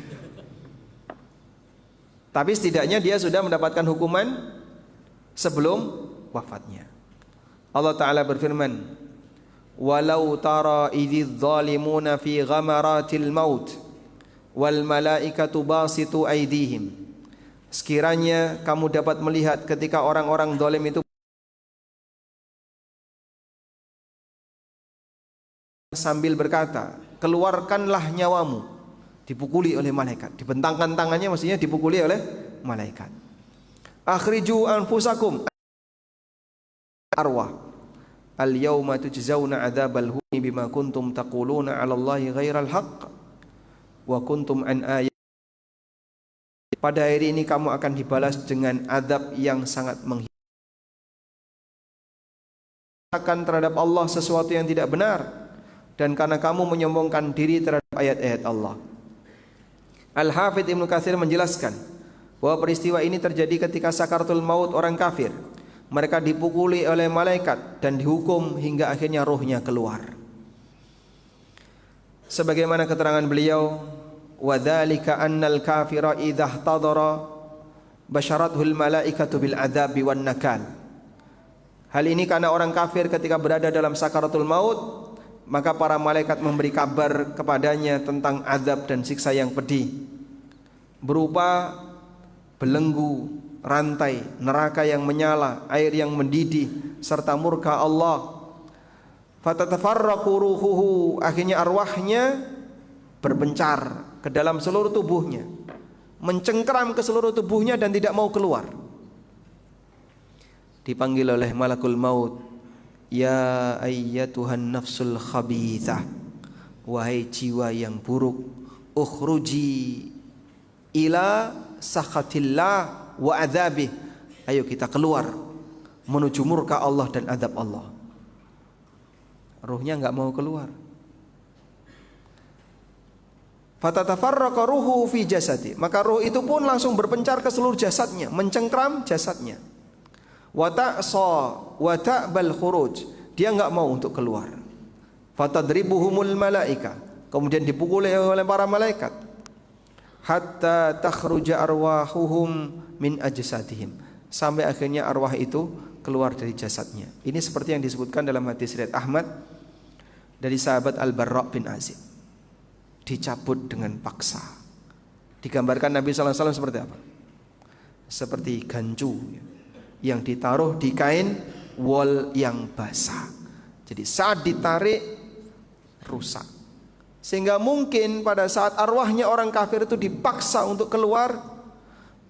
Tapi setidaknya dia sudah mendapatkan hukuman sebelum wafatnya. Allah Ta'ala berfirman, walau tara idz zalimuna fi ghamaratil maut wal malaikatu basitu aydihim. Sekiranya kamu dapat melihat ketika orang-orang zalim itu sambil berkata, keluarkanlah nyawamu. Dipukuli oleh malaikat, dibentangkan tangannya, maksudnya dipukuli oleh malaikat. Akhriju anfusakum arwah al yauma tujzauna adzabal huni bima kuntum taquluna 'ala Allahi ghairal haqq wa kuntum an ayat. Pada hari ini kamu akan dibalas dengan azab yang sangat menghinakan terhadap Allah sesuatu yang tidak benar, dan karena kamu menyombongkan diri terhadap ayat-ayat Allah. Al-Hafidz Ibnu Katsir menjelaskan bahwa peristiwa ini terjadi ketika sakaratul maut orang kafir. Mereka dipukuli oleh malaikat dan dihukum hingga akhirnya ruhnya keluar. Sebagaimana keterangan beliau, wa dzalika annal kafira idza ihtadara basyarathul malaikatu bil adzabi wan nakal. Hal ini karena orang kafir ketika berada dalam sakaratul maut, maka para malaikat memberi kabar kepadanya tentang azab dan siksa yang pedih, berupa belenggu, rantai, neraka yang menyala, air yang mendidih, serta murka Allah. Fatatafarraqu ruhuhu, akhirnya arwahnya berpencar ke dalam seluruh tubuhnya, mencengkeram ke seluruh tubuhnya dan tidak mau keluar. Dipanggil oleh malakul maut, ya ayyatuhan nafsul khabithah, wahai jiwa yang buruk, ukhruji ila sakhatillah wa adzabih, ayo kita keluar menuju murka Allah dan azab Allah. Ruhnya enggak mau keluar. Fatatafarraqa ruhu fi jasadi, maka ruh itu pun langsung berpencar ke seluruh jasadnya, mencengkram jasadnya. Wa ta'sa wa ta'bal khuruj, dia enggak mau untuk keluar. Fatadribuhumul malaika, kemudian dipukuli oleh para malaikat. Hatta takhruja arwahuhum min ajsadihim, sampai akhirnya arwah itu keluar dari jasadnya. Ini seperti yang disebutkan dalam hadis riwayat Ahmad dari sahabat Al-Barra bin Azib. Dicabut dengan paksa. Digambarkan Nabi sallallahu alaihi wasallam seperti apa? Seperti gancu yang ditaruh di kain wol yang basah. Jadi saat ditarik rusak. Sehingga mungkin pada saat arwahnya orang kafir itu dipaksa untuk keluar,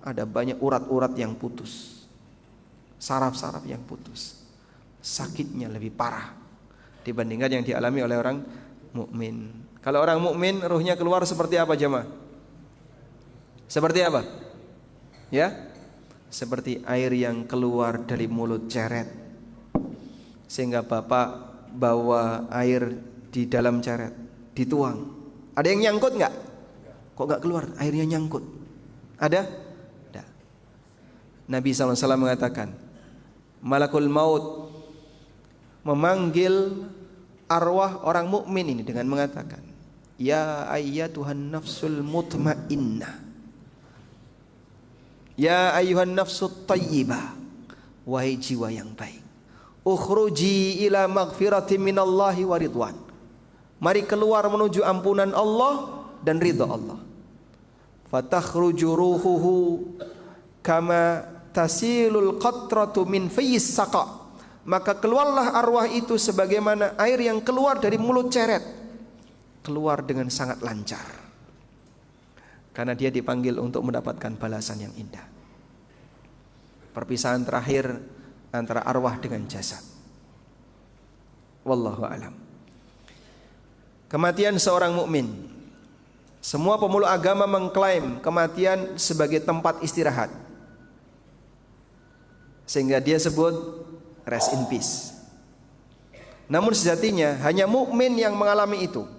ada banyak urat-urat yang putus, saraf-saraf yang putus. Sakitnya lebih parah dibandingkan yang dialami oleh orang mukmin. Kalau orang mukmin ruhnya keluar seperti apa jemaah? Seperti apa? Ya? Seperti air yang keluar dari mulut ceret. Sehingga bapak bawa air di dalam ceret, dituang. Ada yang nyangkut enggak? Kok enggak keluar? Airnya nyangkut. Ada? Ada. Nabi SAW mengatakan, malakul maut memanggil arwah orang mukmin ini dengan mengatakan, ya ayyatuhan nafsul mutmainnah, ya ayyuhan nafsut tayyibah, wahai jiwa yang baik, ukhruji ila maghfiratin minallahi wa ridwan, mari keluar menuju ampunan Allah dan ridha Allah. Fatakhruju ruhuhu kama tasilul qatratu min fayis saqa, maka keluarlah arwah itu sebagaimana air yang keluar dari mulut ceret, keluar dengan sangat lancar, karena dia dipanggil untuk mendapatkan balasan yang indah. Perpisahan terakhir antara arwah dengan jasad. Wallahu alam. Kematian seorang mukmin. Semua pemeluk agama mengklaim kematian sebagai tempat istirahat, sehingga dia sebut rest in peace. Namun sejatinya hanya mukmin yang mengalami itu.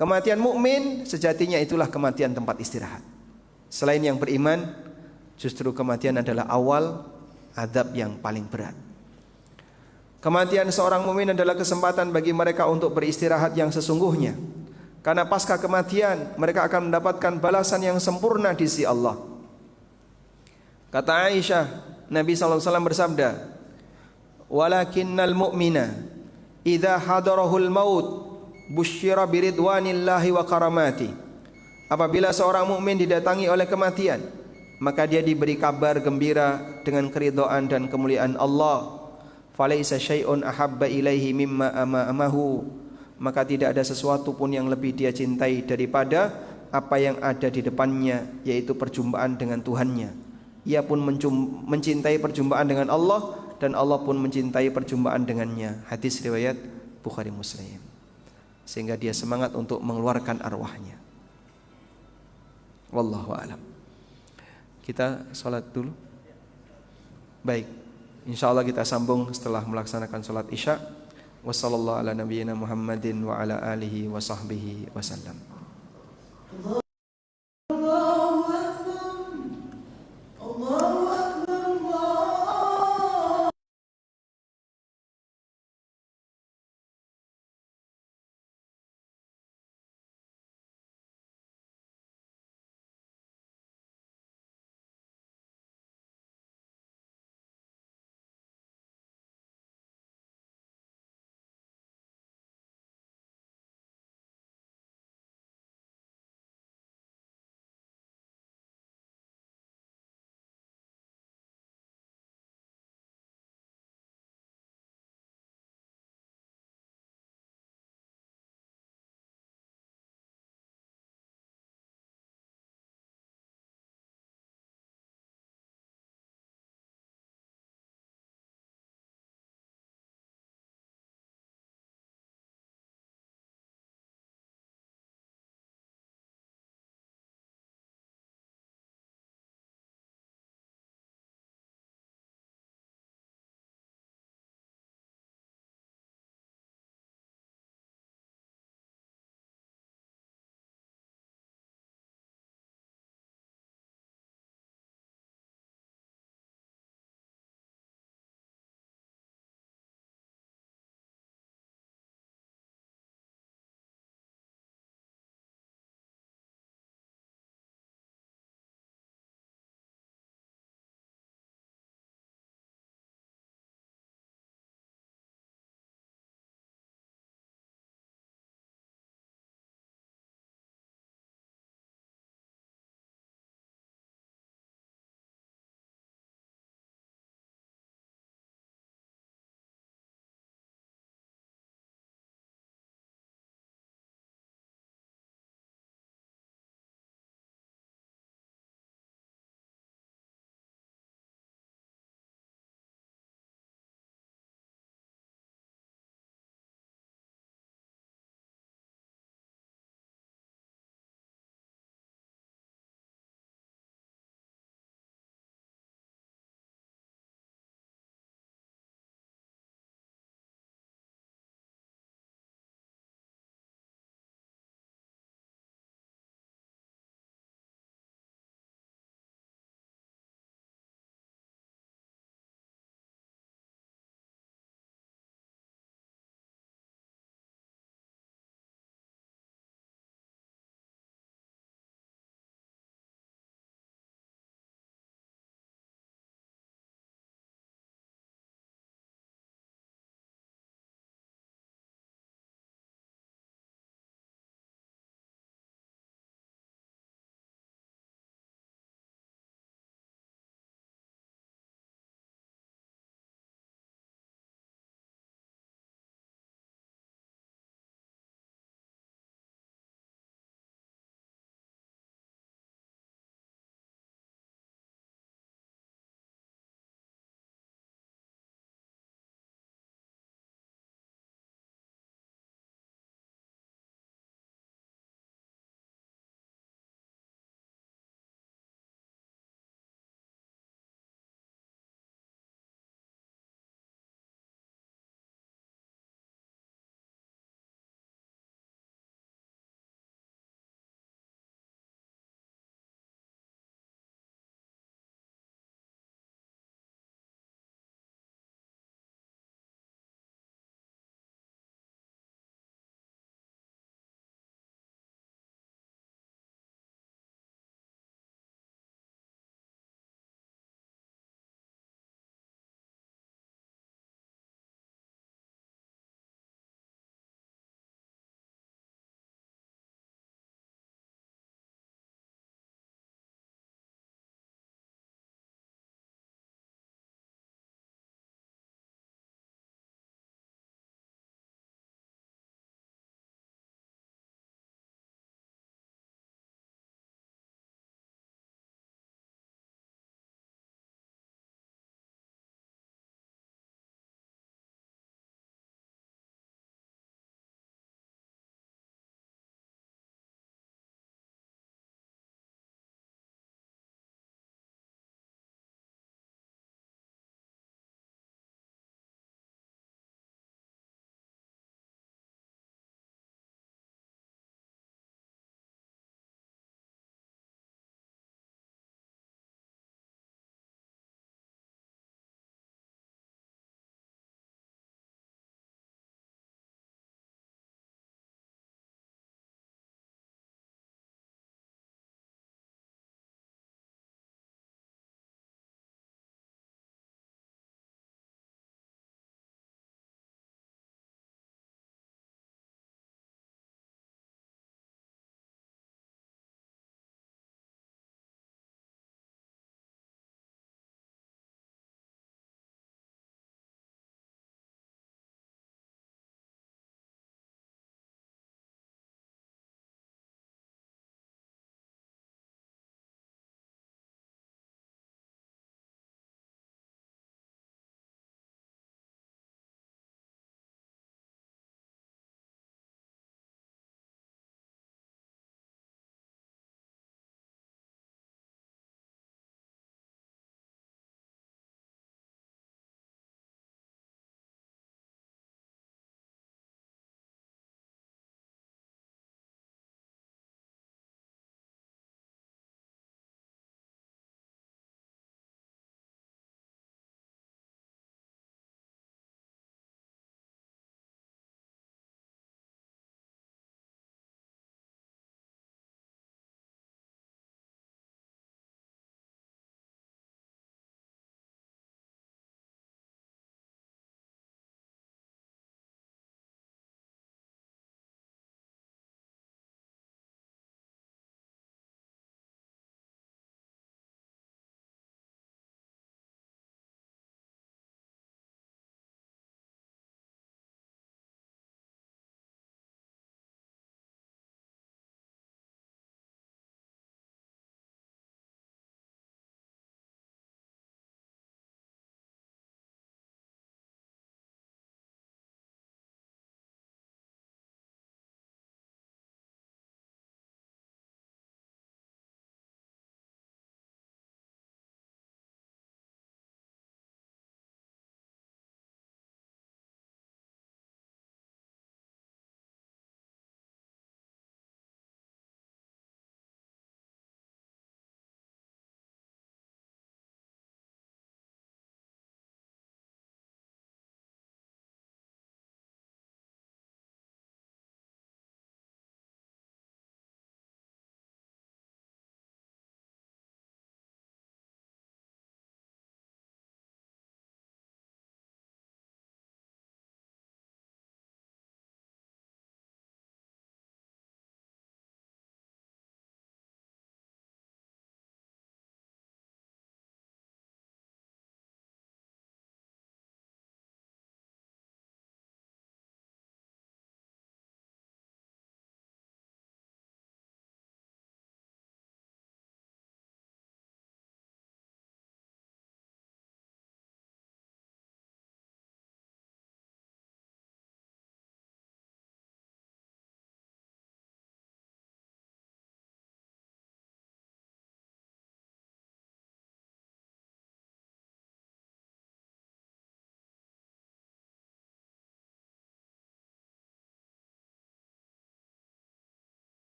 Kematian mukmin sejatinya itulah kematian tempat istirahat. Selain yang beriman, justru kematian adalah awal azab yang paling berat. Kematian seorang mukmin adalah kesempatan bagi mereka untuk beristirahat yang sesungguhnya. Karena pasca kematian mereka akan mendapatkan balasan yang sempurna di sisi Allah. Kata Aisyah, Nabi SAW bersabda, "Walakinnal mu'mina idza hadarahul maut busyira biridwanillahi wa karamati." Apabila seorang mukmin didatangi oleh kematian, maka dia diberi kabar gembira dengan keridhaan dan kemuliaan Allah. Falaisa syai'un ahabba ilaihi mimma amahu, maka tidak ada sesuatu pun yang lebih dia cintai daripada apa yang ada di depannya, yaitu perjumpaan dengan Tuhannya. Ia pun mencintai perjumpaan dengan Allah, dan Allah pun mencintai perjumpaan dengannya. Hadis riwayat Bukhari Muslim. Sehingga dia semangat untuk mengeluarkan arwahnya. Wallahu a'lam. Kita sholat dulu. Baik, insyaallah kita sambung setelah melaksanakan sholat isya. Wassallallahu ala nabiyyina Muhammadin wa ala alihi wa sahbihi wasallam.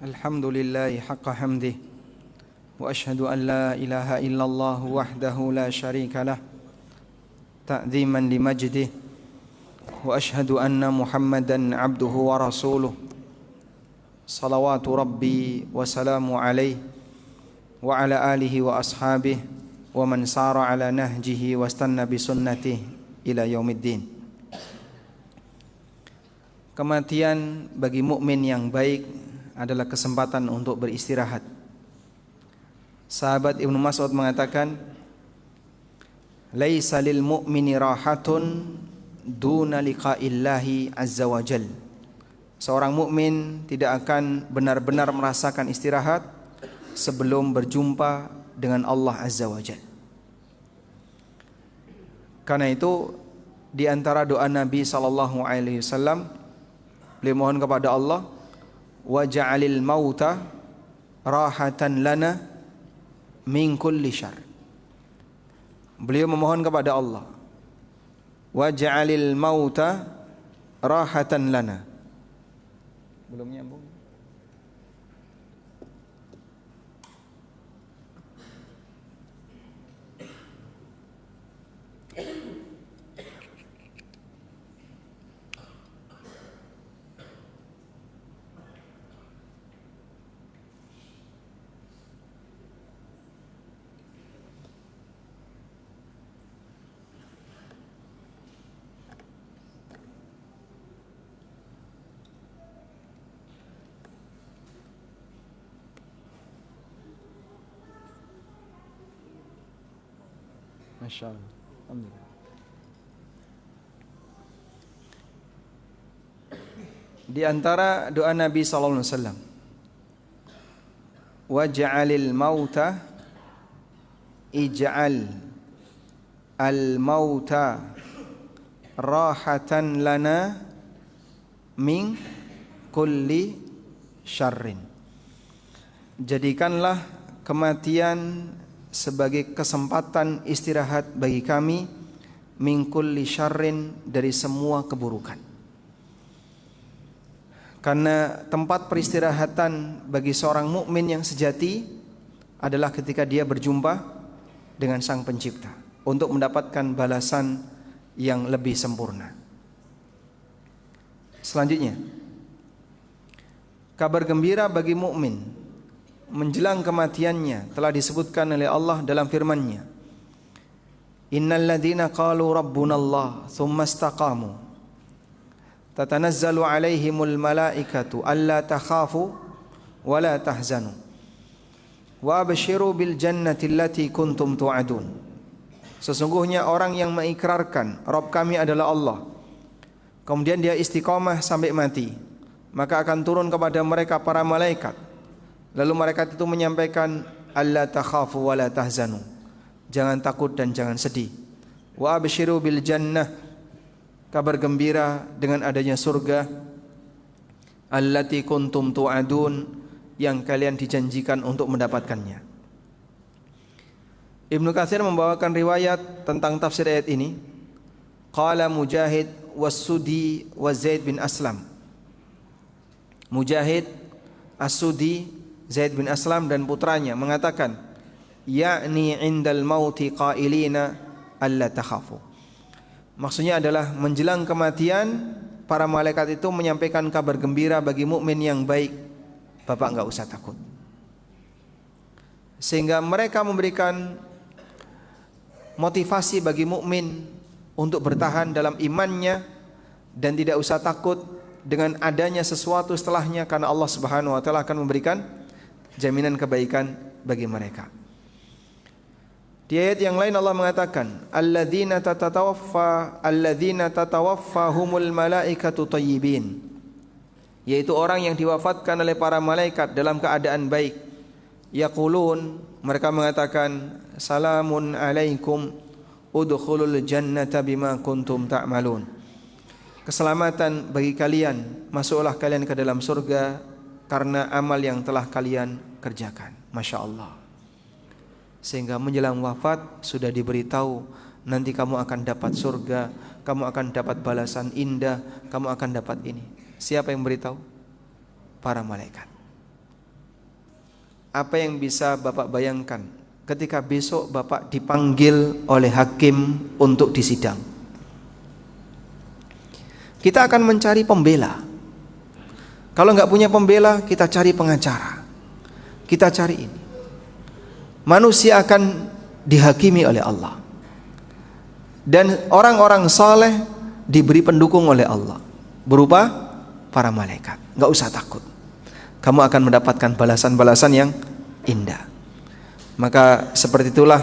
الحمد لله حق حمده وأشهد أن لا إله إلا الله وحده لا شريك له تعظيما لمجده وأشهد أن محمدا عبده ورسوله صلوات ربي وسلام عليه وعلى آله وأصحابه ومن سار على نهجه واستنى بسنته إلى يوم الدين. Kematian bagi mukmin yang baik adalah kesempatan untuk beristirahat. Sahabat Ibnu Mas'ud mengatakan, "Laisa lil mu'mini rahatun duna liqa'illahi azza wa jal." Seorang mukmin tidak akan benar-benar merasakan istirahat sebelum berjumpa dengan Allah azza wa jal. Karena itu di antara doa Nabi sallallahu alaihi wasallam, beliau mohon kepada Allah, waj'alil mauta rahatan lana min kulli syarr. Beliau memohon kepada Allah, waj'alil mauta rahatan lana. Belum nyambung. Masyaallah. Alhamdulillah. Di antara doa Nabi sallallahu alaihi wasallam, waj'alil mauta ij'al al mauta rahatan lana min kulli syarrin. Jadikanlah kematian sebagai kesempatan istirahat bagi kami min kulli syarrin, dari semua keburukan. Karena tempat peristirahatan bagi seorang mukmin yang sejati adalah ketika dia berjumpa dengan Sang Pencipta untuk mendapatkan balasan yang lebih sempurna. Selanjutnya, kabar gembira bagi mukmin menjelang kematiannya telah disebutkan oleh Allah dalam firman-Nya, innal ladzina qalu rabbunallah tsumma istaqamu tatanazzalu alaihimul malaikatu alla takhafu wa la tahzanu wa abshiru bil jannati allati kuntum tu'adun. Sesungguhnya orang yang mengikrarkan Rabb kami adalah Allah, kemudian dia istiqamah sampai mati, maka akan turun kepada mereka para malaikat. Lalu malaikat itu menyampaikan, alla takhafu wa la tahzanu, jangan takut dan jangan sedih. Wa abshiru bil jannah, kabar gembira dengan adanya surga, allati kuntum tu'adun, yang kalian dijanjikan untuk mendapatkannya. Ibnu Katsir membawakan riwayat tentang tafsir ayat ini. Qala Mujahid was-Sudi wa Zaid bin Aslam. Mujahid, As-Sudi, Zaid bin Aslam dan putranya mengatakan, yakni indal mauti qailina alla takhafu. Maksudnya adalah menjelang kematian para malaikat itu menyampaikan kabar gembira bagi mukmin yang baik, Bapak enggak usah takut. Sehingga mereka memberikan motivasi bagi mukmin untuk bertahan dalam imannya dan tidak usah takut dengan adanya sesuatu setelahnya, karena Allah Subhanahu wa taala akan memberikan jaminan kebaikan bagi mereka. Di ayat yang lain Allah mengatakan, alladzina tatawaffahumul malaikatu thayyibin, yaitu orang yang diwafatkan oleh para malaikat dalam keadaan baik. Yaqulun, mereka mengatakan, salamun alaikum udkhulul jannata bima kuntum ta'malun. Keselamatan bagi kalian, masuklah kalian ke dalam surga karena amal yang telah kalian kerjakan. Masya Allah. Sehingga menjelang wafat sudah diberitahu, nanti kamu akan dapat surga, kamu akan dapat balasan indah, kamu akan dapat ini. Siapa yang beritahu? Para malaikat. apa yang bisa Bapak bayangkan ketika besok Bapak dipanggil oleh hakim untuk disidang? Kita akan mencari pembela. Kalau nggak punya pembela, kita cari pengacara. Kita cari ini. Manusia akan dihakimi oleh Allah. Dan orang-orang saleh diberi pendukung oleh Allah berupa para malaikat. Nggak usah takut. Kamu akan mendapatkan balasan-balasan yang indah. Maka seperti itulah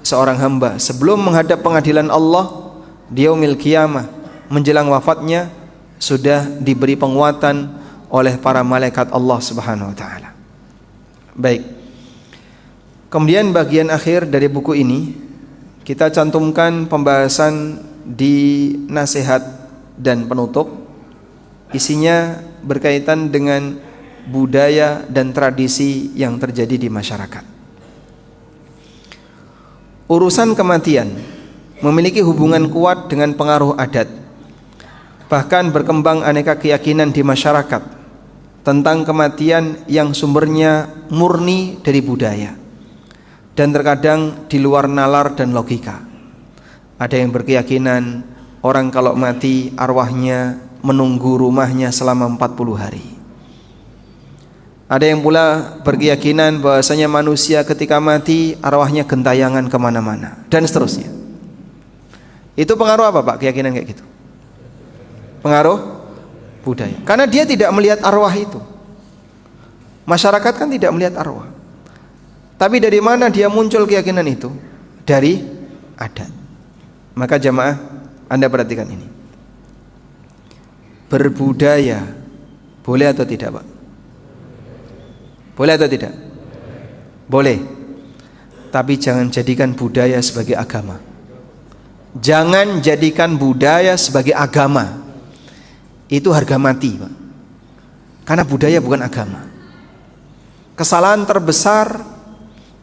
seorang hamba sebelum menghadap pengadilan Allah di yaumil qiyamah, menjelang wafatnya sudah diberi penguatan oleh para malaikat Allah Subhanahu wa taala. Baik. Kemudian bagian akhir dari buku ini kita cantumkan pembahasan di nasihat dan penutup. Isinya berkaitan dengan budaya dan tradisi yang terjadi di masyarakat. Urusan kematian memiliki hubungan kuat dengan pengaruh adat. Bahkan berkembang aneka keyakinan di masyarakat tentang kematian yang sumbernya murni dari budaya dan terkadang di luar nalar dan logika. Ada yang berkeyakinan orang kalau mati arwahnya menunggu rumahnya selama 40 hari. Ada yang pula berkeyakinan bahwasanya manusia ketika mati arwahnya gentayangan kemana-mana dan seterusnya. Itu pengaruh apa Pak, keyakinan kayak gitu? Pengaruh budaya. Karena dia tidak melihat arwah itu. Masyarakat kan tidak melihat arwah. Tapi dari mana dia muncul keyakinan itu? Dari adat. Maka jamaah, Anda perhatikan ini. Berbudaya boleh atau tidak Pak? Boleh atau tidak? Boleh. Tapi jangan jadikan budaya sebagai agama. Jangan jadikan budaya sebagai agama. Itu harga mati Pak. Karena budaya bukan agama. Kesalahan terbesar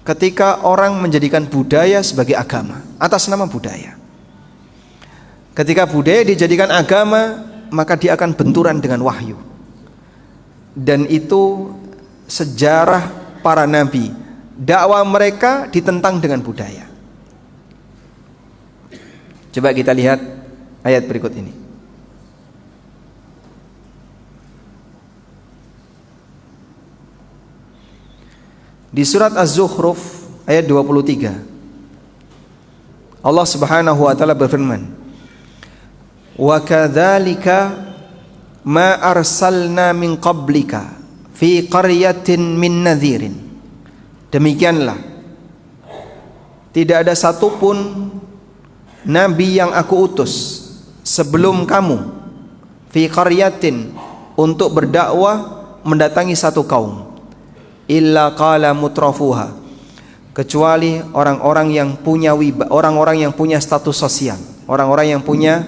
ketika orang menjadikan budaya sebagai agama atas nama budaya. Ketika budaya dijadikan agama, maka dia akan benturan dengan wahyu. Dan itu sejarah para nabi. Dakwah mereka ditentang dengan budaya. Coba kita lihat ayat berikut ini. Di surat Az-Zukhruf ayat 23, Allah Subhanahu wa taala berfirman, "Wa kadzalika ma arsalna min qablika fi qaryatin min nadhirin." Demikianlah tidak ada satupun nabi yang aku utus sebelum kamu fi qaryatin untuk berdakwah mendatangi satu kaum, illa qala mutrafuha, kecuali orang-orang yang punya orang-orang yang punya status sosial, orang-orang yang punya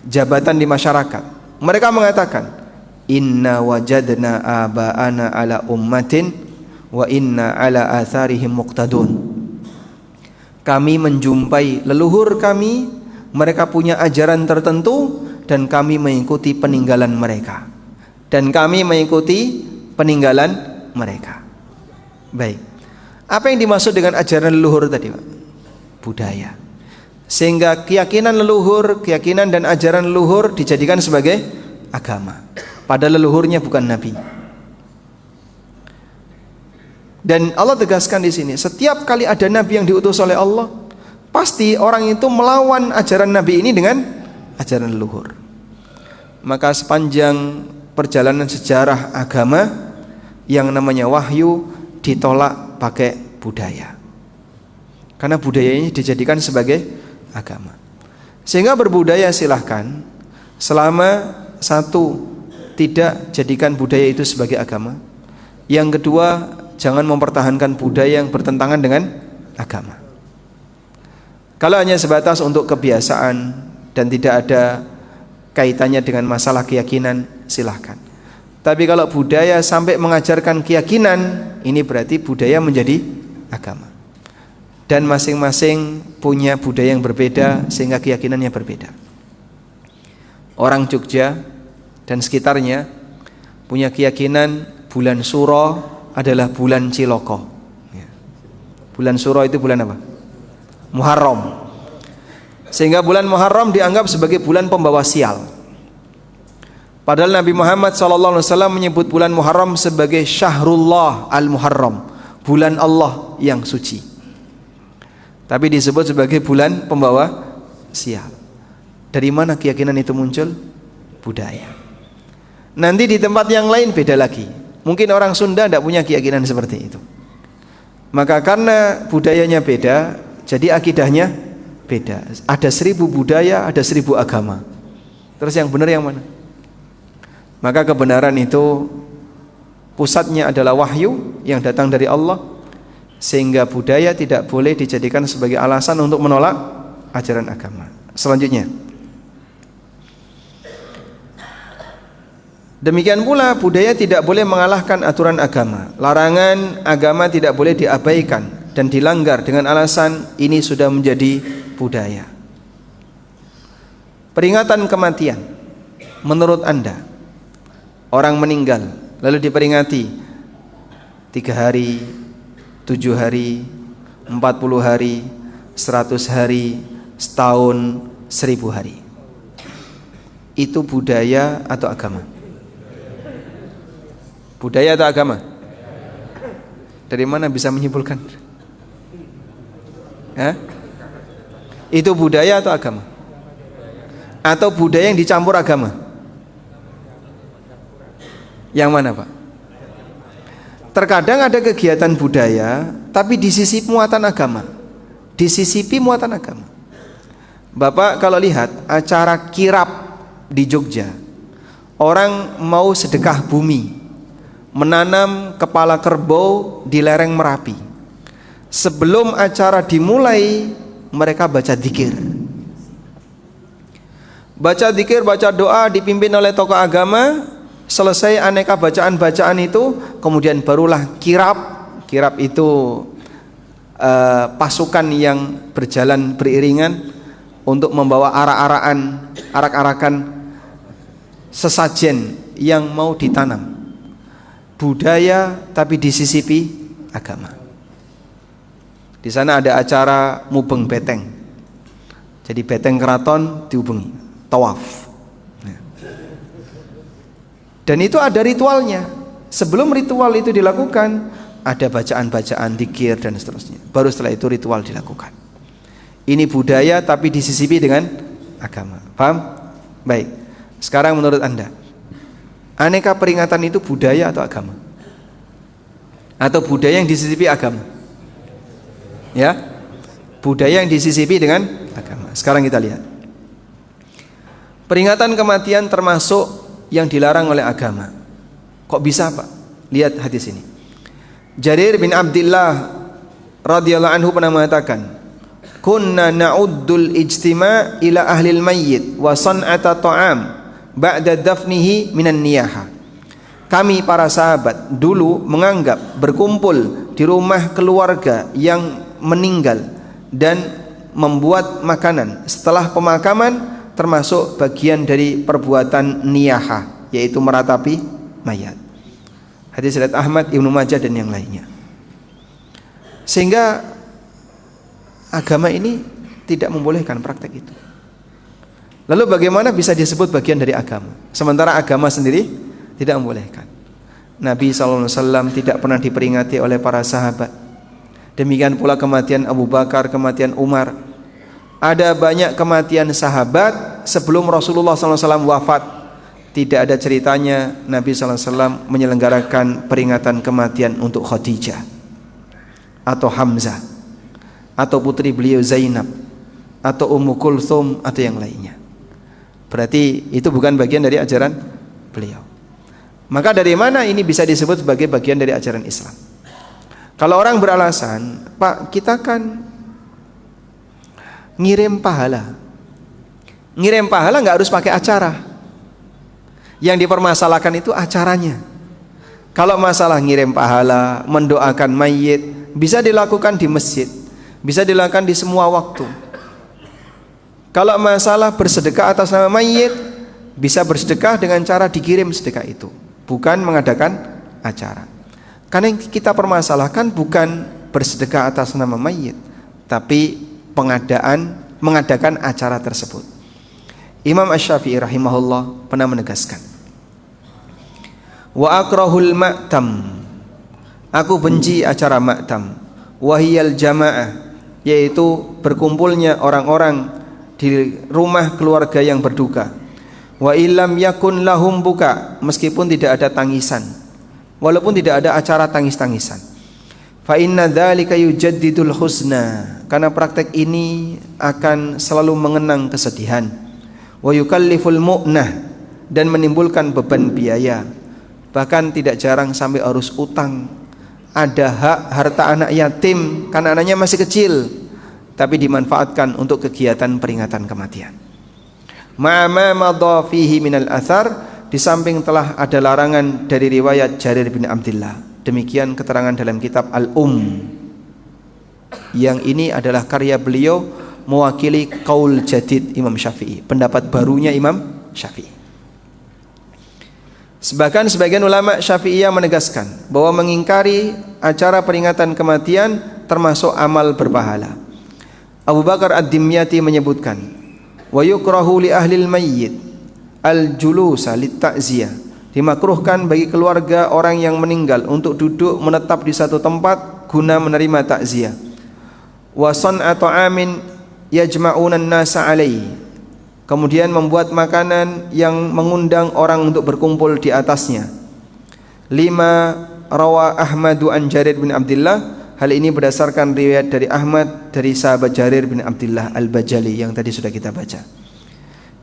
jabatan di masyarakat. Mereka mengatakan, inna wajadna aba'ana ala ummatin wa inna ala atharihim muqtadun. Kami menjumpai leluhur kami, mereka punya ajaran tertentu dan kami mengikuti peninggalan mereka. Dan kami mengikuti peninggalan mereka. Baik. Apa yang dimaksud dengan ajaran leluhur tadi, Pak? Budaya. Sehingga keyakinan leluhur, keyakinan dan ajaran leluhur dijadikan sebagai agama. Padahal leluhurnya bukan nabi. Dan Allah tegaskan di sini, setiap kali ada nabi yang diutus oleh Allah, pasti orang itu melawan ajaran nabi ini dengan ajaran leluhur. Maka sepanjang perjalanan sejarah agama, yang namanya wahyu ditolak pakai budaya. Karena budaya ini dijadikan sebagai agama. Sehingga berbudaya silahkan, selama satu, tidak jadikan budaya itu sebagai agama. Yang kedua, jangan mempertahankan budaya yang bertentangan dengan agama. Kalau hanya sebatas untuk kebiasaan dan tidak ada kaitannya dengan masalah keyakinan, silahkan. Tapi kalau budaya sampai mengajarkan keyakinan, ini berarti budaya menjadi agama. Dan masing-masing punya budaya yang berbeda sehingga keyakinannya berbeda. Orang Jogja dan sekitarnya punya keyakinan bulan Suro adalah bulan Ciloko. Bulan Suro itu bulan apa? Muharram. Sehingga bulan Muharram dianggap sebagai bulan pembawa sial. Padahal Nabi Muhammad SAW menyebut bulan Muharram sebagai Syahrullah al-Muharram, bulan Allah yang suci. Tapi disebut sebagai bulan pembawa sial. Dari mana keyakinan itu muncul? Budaya. Nanti di tempat yang lain beda lagi. Mungkin orang Sunda tidak punya keyakinan seperti itu. Maka karena budayanya beda, jadi akidahnya beda. Ada 1000 budaya, ada 1000 agama. Terus yang benar yang mana? Maka kebenaran itu pusatnya adalah wahyu yang datang dari Allah, sehingga budaya tidak boleh dijadikan sebagai alasan untuk menolak ajaran agama. Selanjutnya, demikian pula budaya tidak boleh mengalahkan aturan agama. Larangan agama tidak boleh diabaikan dan dilanggar dengan alasan ini sudah menjadi budaya. Peringatan kematian, menurut Anda, orang meninggal lalu diperingati 3 hari, 7 hari, 40 hari, 100 hari, setahun, 1000 hari. Itu budaya atau agama? Budaya atau agama? Dari mana bisa menyimpulkan? Itu budaya atau agama? Atau budaya yang dicampur agama? Yang mana, Pak? Terkadang ada kegiatan budaya tapi disisipi muatan agama. Disisipi muatan agama. Bapak kalau lihat acara kirap di Jogja, orang mau sedekah bumi, menanam kepala kerbau di lereng Merapi. Sebelum acara dimulai, mereka baca dzikir. Baca dzikir, baca doa dipimpin oleh tokoh agama. Selesai aneka bacaan-bacaan itu, kemudian barulah kirap. Kirap itu pasukan yang berjalan beriringan untuk membawa arak-arakan sesajen yang mau ditanam. Budaya tapi disisipi agama. Di sana ada acara mubeng beteng. Jadi beteng keraton dihubungi, tawaf. Dan itu ada ritualnya. Sebelum ritual itu dilakukan, ada bacaan-bacaan, dzikir dan seterusnya. Baru setelah itu ritual dilakukan. Ini budaya tapi disisipi dengan agama. Paham? Baik. Sekarang menurut Anda, aneka peringatan itu budaya atau agama? Atau budaya yang disisipi agama? Ya? Budaya yang disisipi dengan agama. Sekarang kita lihat. Peringatan kematian termasuk yang dilarang oleh agama. Kok bisa, Pak? Lihat hadis ini. Jarir bin Abdullah radhiyallahu anhu pernah mengatakan, "Kunna na'uddul ijtima' ila ahlil mayyit wa san'ata ta'am ba'da dafnihi minan niyaha." Kami para sahabat dulu menganggap berkumpul di rumah keluarga yang meninggal dan membuat makanan setelah pemakaman termasuk bagian dari perbuatan niyaha, yaitu meratapi mayat. Hadis riwayat Ahmad, Ibnu Majah dan yang lainnya. Sehingga agama ini tidak membolehkan praktek itu. Lalu bagaimana bisa disebut bagian dari agama? Sementara agama sendiri tidak membolehkan. Nabi SAW tidak pernah diperingati oleh para sahabat. Demikian pula kematian Abu Bakar, kematian Umar. Ada banyak kematian sahabat sebelum Rasulullah SAW wafat. Tidak ada ceritanya Nabi SAW menyelenggarakan peringatan kematian untuk Khadijah atau Hamzah atau putri beliau Zainab atau Ummu Kulthum atau yang lainnya. Berarti itu bukan bagian dari ajaran beliau. Maka dari mana ini bisa disebut sebagai bagian dari ajaran Islam? Kalau orang beralasan, Pak, kita kan ngirim pahala. Ngirim pahala nggak harus pakai acara. Yang dipermasalahkan itu acaranya. Kalau masalah ngirim pahala, mendoakan mayit, bisa dilakukan di masjid, bisa dilakukan di semua waktu. Kalau masalah bersedekah atas nama mayit, bisa bersedekah dengan cara dikirim sedekah itu, bukan mengadakan acara. Karena yang kita permasalahkan bukan bersedekah atas nama mayit, tapi mengadakan acara tersebut. Imam Asy-Syafi'i rahimahullah pernah menegaskan, wa akrahul ma'tam, aku benci acara ma'tam, wahiyal jamaah, yaitu berkumpulnya orang-orang di rumah keluarga yang berduka. Wa illam yakun lahum buka, meskipun tidak ada tangisan, walaupun tidak ada acara tangis-tangisan. Fa inna dzalika yujaddidul husna, karena praktek ini akan selalu mengenang kesedihan. Wa yukalliful mu'nah, dan menimbulkan beban biaya. Bahkan tidak jarang sampai harus utang. Ada hak harta anak yatim karena anaknya masih kecil, tapi dimanfaatkan untuk kegiatan peringatan kematian. Ma'ama madha fihi minal athar, di samping telah ada larangan dari riwayat Jarir bin Abdullah. Demikian keterangan dalam kitab Yang ini adalah karya beliau mewakili qaul jadid Imam Syafi'i, pendapat barunya Imam Syafi'i. Sebagian ulama Syafi'iyah menegaskan bahwa mengingkari acara peringatan kematian termasuk amal berpahala. Abu Bakar Ad-Dimyati menyebutkan, wa yukrahu li ahlil mayyit al-julusa lit-ta'ziyah, dimakruhkan bagi keluarga orang yang meninggal untuk duduk menetap di satu tempat guna menerima takziah. Wa san'atu amin yajma'unan nasa alaihi, kemudian membuat makanan yang mengundang orang untuk berkumpul di atasnya. Lima rawa Ahmadu an Jarir bin Abdullah, hal ini berdasarkan riwayat dari Ahmad dari sahabat Jarir bin Abdullah al-Bajali yang tadi sudah kita baca.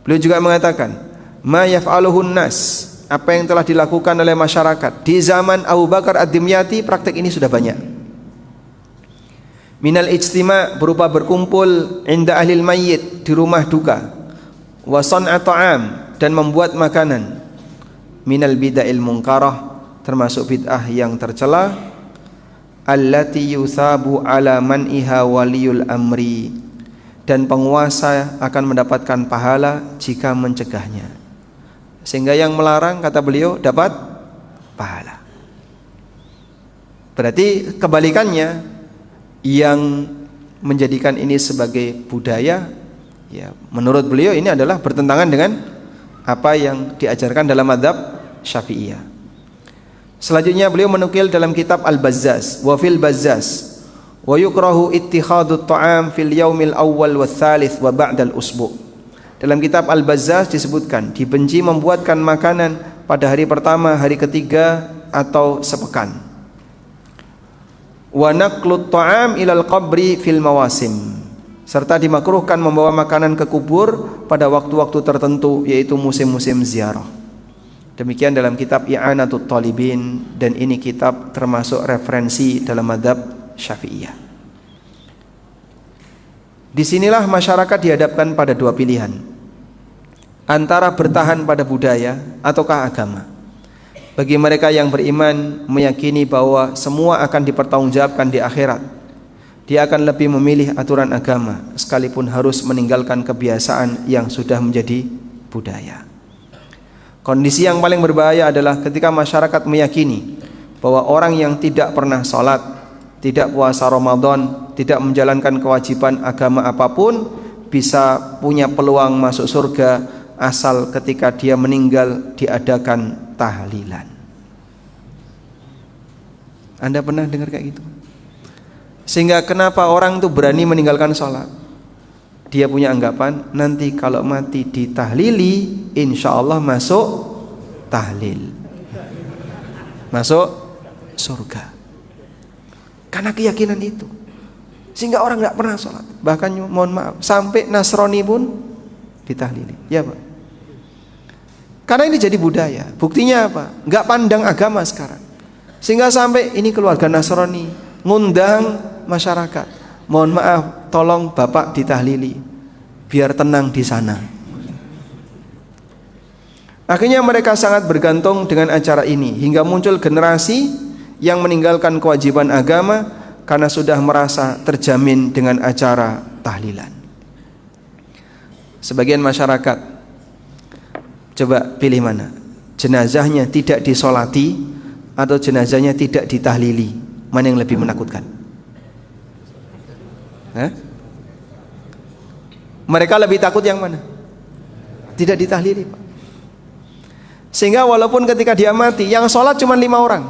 Beliau juga mengatakan, ma yaf'aluhun nas, apa yang telah dilakukan oleh masyarakat di zaman Abu Bakar Ad-Dimyati, praktek ini sudah banyak. Minal ijtima', berupa berkumpul inda ahlil mayyit, di rumah duka. Wa san'a ta'am, dan membuat makanan. Minal bid'il munkarah, termasuk bid'ah yang tercela. Allati yuthabu ala man'iha waliyul amri, dan penguasa akan mendapatkan pahala jika mencegahnya. Sehingga yang melarang, kata beliau, dapat pahala. Berarti kebalikannya, yang menjadikan ini sebagai budaya, ya, menurut beliau ini adalah bertentangan dengan apa yang diajarkan dalam mazhab Syafi'iyah. Selanjutnya beliau menukil dalam kitab Al-Bazzaz, wa fil Bazzaz, wa yukrahu ittikhadut ta'am fil yaumil awwal wa tsalits wa ba'dal usbu'. Dalam kitab Al-Bazzaz disebutkan dibenci membuatkan makanan pada hari pertama, hari ketiga, atau sepekan. Wa naqlut ta'am ilal qabri fil mawasim, serta dimakruhkan membawa makanan ke kubur pada waktu-waktu tertentu, yaitu musim-musim ziarah. Demikian dalam kitab I'anatut Talibin, dan ini kitab termasuk referensi dalam mazhab Syafi'iyah. Disinilah masyarakat dihadapkan pada dua pilihan, antara bertahan pada budaya ataukah agama. Bagi mereka yang beriman, meyakini bahwa semua akan dipertanggungjawabkan di akhirat, dia akan lebih memilih aturan agama sekalipun harus meninggalkan kebiasaan yang sudah menjadi budaya. Kondisi yang paling berbahaya adalah ketika masyarakat meyakini bahwa orang yang tidak pernah sholat, tidak puasa Ramadan, tidak menjalankan kewajiban agama apapun, bisa punya peluang masuk surga asal ketika dia meninggal diadakan tahlilan. Anda pernah dengar kayak gitu? Sehingga kenapa orang itu berani meninggalkan sholat? Dia punya anggapan, nanti kalau mati ditahlili, insya Allah masuk tahlil, masuk surga. Karena keyakinan itu, sehingga orang nggak pernah sholat. Bahkan mohon maaf, sampai Nasrani pun ditahlili, ya Pak. Karena ini jadi budaya. Buktinya apa? Nggak pandang agama sekarang. Sehingga sampai ini keluarga Nasrani ngundang masyarakat, mohon maaf, tolong Bapak ditahlili biar tenang di sana. Akhirnya mereka sangat bergantung dengan acara ini, hingga muncul generasi yang meninggalkan kewajiban agama karena sudah merasa terjamin dengan acara tahlilan. Sebagian masyarakat, coba pilih mana, jenazahnya tidak disolati atau jenazahnya tidak ditahlili? Mana yang lebih menakutkan? Mereka lebih takut yang mana? Tidak ditahlili, Pak. Sehingga walaupun ketika dia mati, yang sholat cuma 5 orang.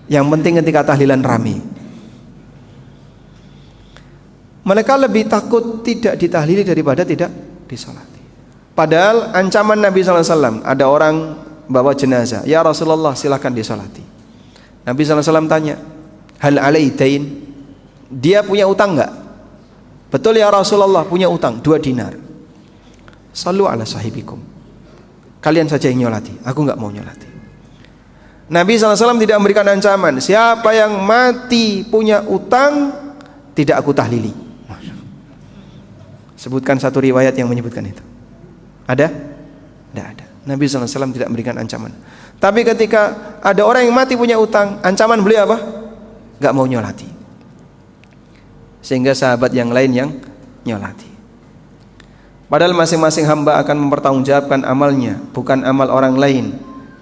Yang penting ketika tahlilan rame. Mereka lebih takut tidak ditahlili daripada tidak disolati. Padahal ancaman Nabi SAW, ada orang bawa jenazah, ya Rasulullah silakan disolati. Nabi SAW tanya, hal alaitain, dia punya utang enggak? Betul ya Rasulullah, punya utang 2 dinar. Sallu ala sahibikum, kalian saja yang nyolati, aku enggak mau nyolati. Nabi SAW tidak memberikan ancaman, siapa yang mati punya utang tidak aku tahlili. Sebutkan satu riwayat yang menyebutkan itu. Ada? Tidak ada. Nabi SAW tidak memberikan ancaman. Tapi ketika ada orang yang mati punya utang, ancaman beliau apa? Gak mau nyolati. Sehingga sahabat yang lain yang nyolati. Padahal masing-masing hamba akan mempertanggungjawabkan amalnya, bukan amal orang lain.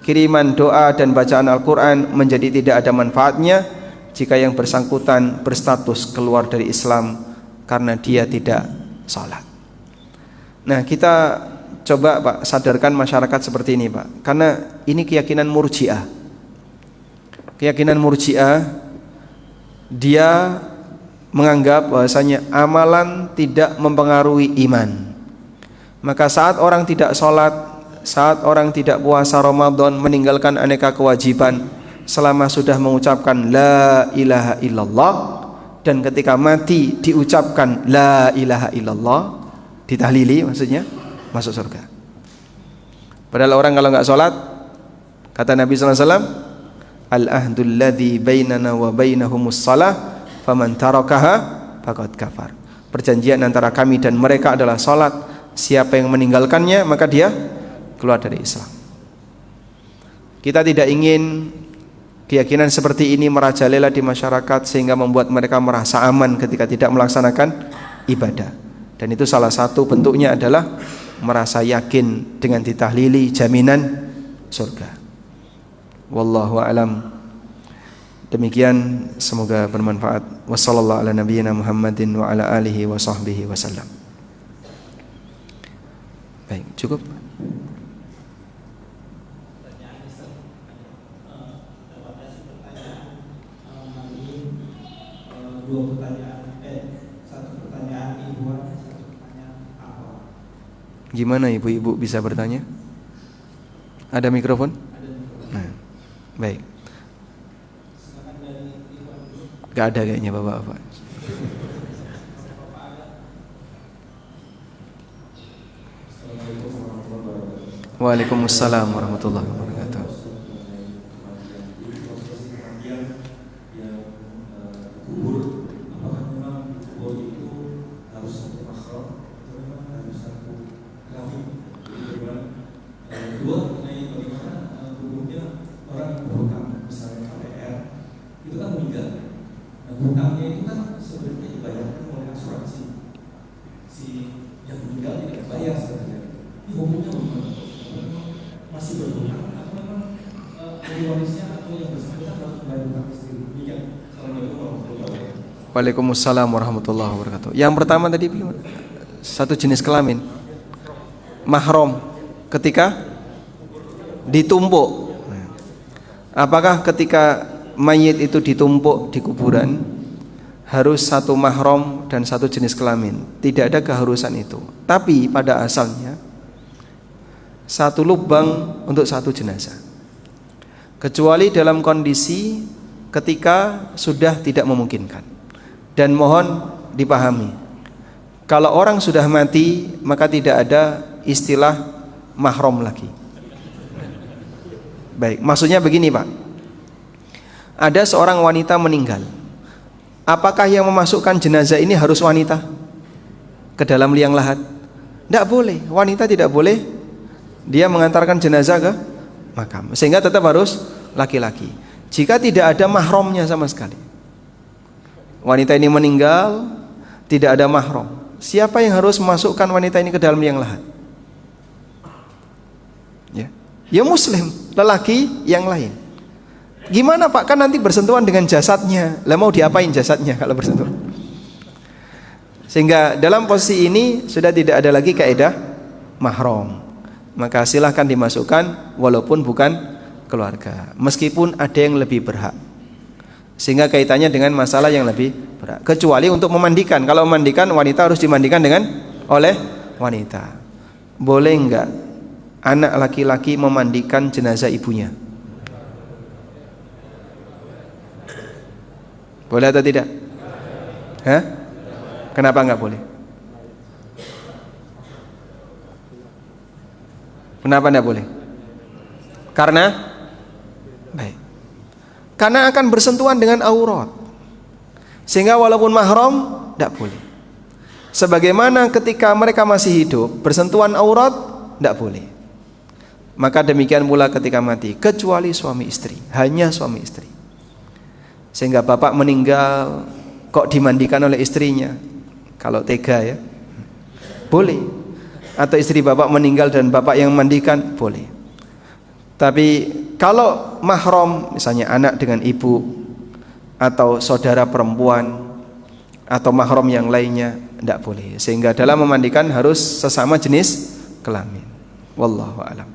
Kiriman doa dan bacaan Al-Quran menjadi tidak ada manfaatnya jika yang bersangkutan berstatus keluar dari Islam karena dia tidak salat. Nah, kita coba Pak sadarkan masyarakat seperti ini Pak, karena ini keyakinan Murji'ah. Keyakinan Murji'ah, dia menganggap bahwasanya amalan tidak mempengaruhi iman. Maka saat orang tidak sholat, saat orang tidak puasa Ramadan, meninggalkan aneka kewajiban, selama sudah mengucapkan la ilaha illallah, dan ketika mati diucapkan la ilaha illallah, ditahlili maksudnya, masuk surga. Padahal orang kalau nggak sholat, kata Nabi SAW, al-ahdul ladzi bainana wa bainahumus salah, faman tarakaha faqad kafar. Perjanjian antara kami dan mereka adalah sholat. Siapa yang meninggalkannya maka dia keluar dari Islam. Kita tidak ingin keyakinan seperti ini merajalela di masyarakat sehingga membuat mereka merasa aman ketika tidak melaksanakan ibadah. Dan itu salah satu bentuknya adalah merasa yakin dengan ditahlili jaminan surga. Wallahu a'lam. Demikian, semoga bermanfaat. Wassallallahu ala nabiyyina Muhammadin wa ala alihi wa sahbihi wasallam. Baik, cukup. Dua pertanyaan, satu pertanyaan ibu, satu pertanyaan apa? Gimana ibu-ibu bisa bertanya? Ada mikrofon? Nah, baik. Gak ada kayaknya bapak-bapak. Waalaikumsalam warahmatullahi wabarakatuh. Hutangnya itu kan sebenarnya dibayarkan oleh asuransi. Si yang meninggal tidak bayar sebenarnya. Ini hukumnya bagaimana? Masih berhutang atau memang dari warisnya atau yang bersangkutan harus membayar hutang sendiri? Iya. Assalamualaikum warahmatullahi wabarakatuh. Waalaikumsalam warahmatullahi wabarakatuh. Yang pertama tadi satu jenis kelamin mahram ketika ditumpuk. Apakah ketika mayit itu ditumpuk di kuburan harus satu mahram dan satu jenis kelamin? Tidak ada keharusan itu. Tapi pada asalnya satu lubang untuk satu jenazah, kecuali dalam kondisi ketika sudah tidak memungkinkan. Dan mohon dipahami, kalau orang sudah mati maka tidak ada istilah mahram lagi. Baik, maksudnya begini Pak, ada seorang wanita meninggal, apakah yang memasukkan jenazah ini harus wanita ke dalam liang lahat? Tidak boleh, wanita tidak boleh dia mengantarkan jenazah ke makam, sehingga tetap harus laki-laki. Jika tidak ada mahramnya sama sekali, wanita ini meninggal tidak ada mahram, siapa yang harus memasukkan wanita ini ke dalam liang lahat? Ya muslim. lelaki yang lain. Gimana Pak? Kan nanti bersentuhan dengan jasadnya. Lah mau diapain jasadnya kalau bersentuhan? Sehingga dalam posisi ini sudah tidak ada lagi kaidah mahram. Maka silahkan dimasukkan walaupun bukan keluarga, meskipun ada yang lebih berhak. Sehingga kaitannya dengan masalah yang lebih berat. Kecuali untuk memandikan. Kalau memandikan, wanita harus dimandikan oleh wanita. Boleh enggak anak laki-laki memandikan jenazah ibunya? Boleh atau tidak? Hah? Kenapa enggak boleh? Kenapa enggak boleh? Karena baik. Karena akan bersentuhan dengan aurat. Sehingga walaupun mahram tidak boleh. Sebagaimana ketika mereka masih hidup bersentuhan aurat tidak boleh. Maka demikian pula ketika mati, kecuali suami istri, hanya suami istri. Sehingga bapak meninggal kok dimandikan oleh istrinya, kalau tega ya, boleh. Atau istri bapak meninggal dan bapak yang mandikan, boleh. Tapi kalau mahram, misalnya anak dengan ibu atau saudara perempuan atau mahram yang lainnya, tidak boleh. Sehingga dalam memandikan harus sesama jenis kelamin. Wallahu a'lam.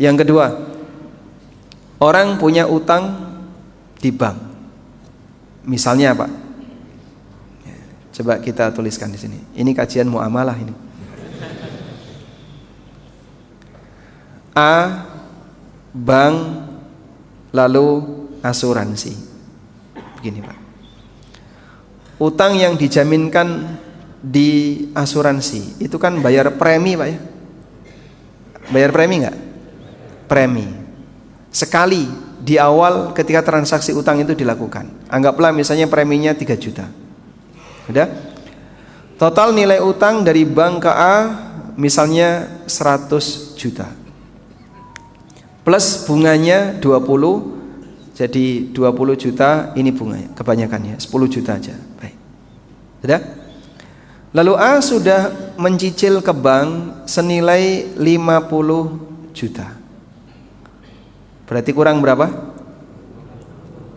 Yang kedua, orang punya utang di bank. Misalnya Pak, coba kita tuliskan di sini. Ini kajian muamalah ini. A, bank, lalu asuransi. Begini Pak, utang yang dijaminkan di asuransi itu kan bayar premi Pak ya. Bayar premi enggak? Premi sekali di awal ketika transaksi utang itu dilakukan. Anggaplah misalnya preminya 3 juta. Sudah? Total nilai utang dari bank ke A misalnya 100 juta. Plus bunganya 20, jadi 20 juta ini bunganya, kebanyakannya 10 juta aja. Baik. Sudah? Lalu A sudah mencicil ke bank senilai 50 juta. Berarti kurang berapa?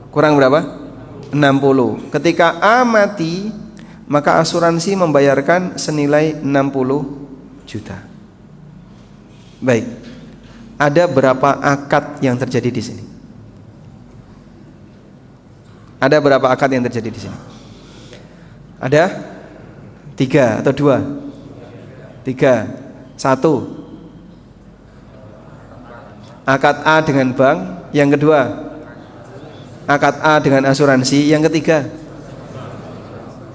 Kurang berapa? 60. Ketika A mati, maka asuransi membayarkan senilai 60 juta. Baik. Ada berapa akad yang terjadi di sini? Ada berapa akad yang terjadi di sini? Ada 3 atau 2? 3. 1. Akad A dengan bank. Yang kedua, akad A dengan asuransi. Yang ketiga,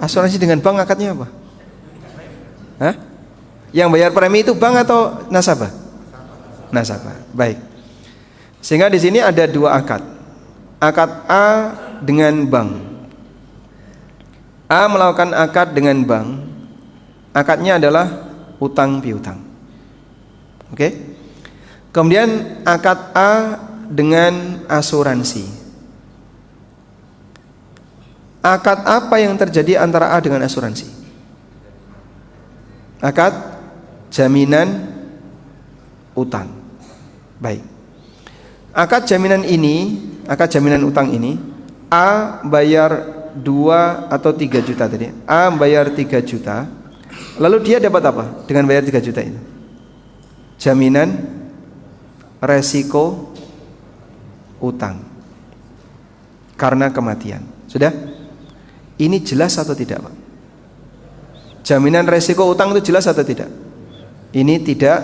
asuransi dengan bank akadnya apa? Hah? Yang bayar premi itu bank atau nasabah? Nasabah. Baik. Sehingga di sini ada 2 akad. Akad A dengan bank. A melakukan akad dengan bank. Akadnya adalah utang piutang. Oke? Kemudian akad A dengan asuransi. Akad apa yang terjadi antara A dengan asuransi? Akad jaminan utang. Baik. Akad jaminan ini, akad jaminan utang ini, A bayar 2 atau 3 juta tadi. A bayar 3 juta. Lalu dia dapat apa dengan bayar 3 juta itu? Jaminan resiko utang karena kematian. Sudah? Ini jelas atau tidak Pak? Jaminan resiko utang itu jelas atau tidak? Ini tidak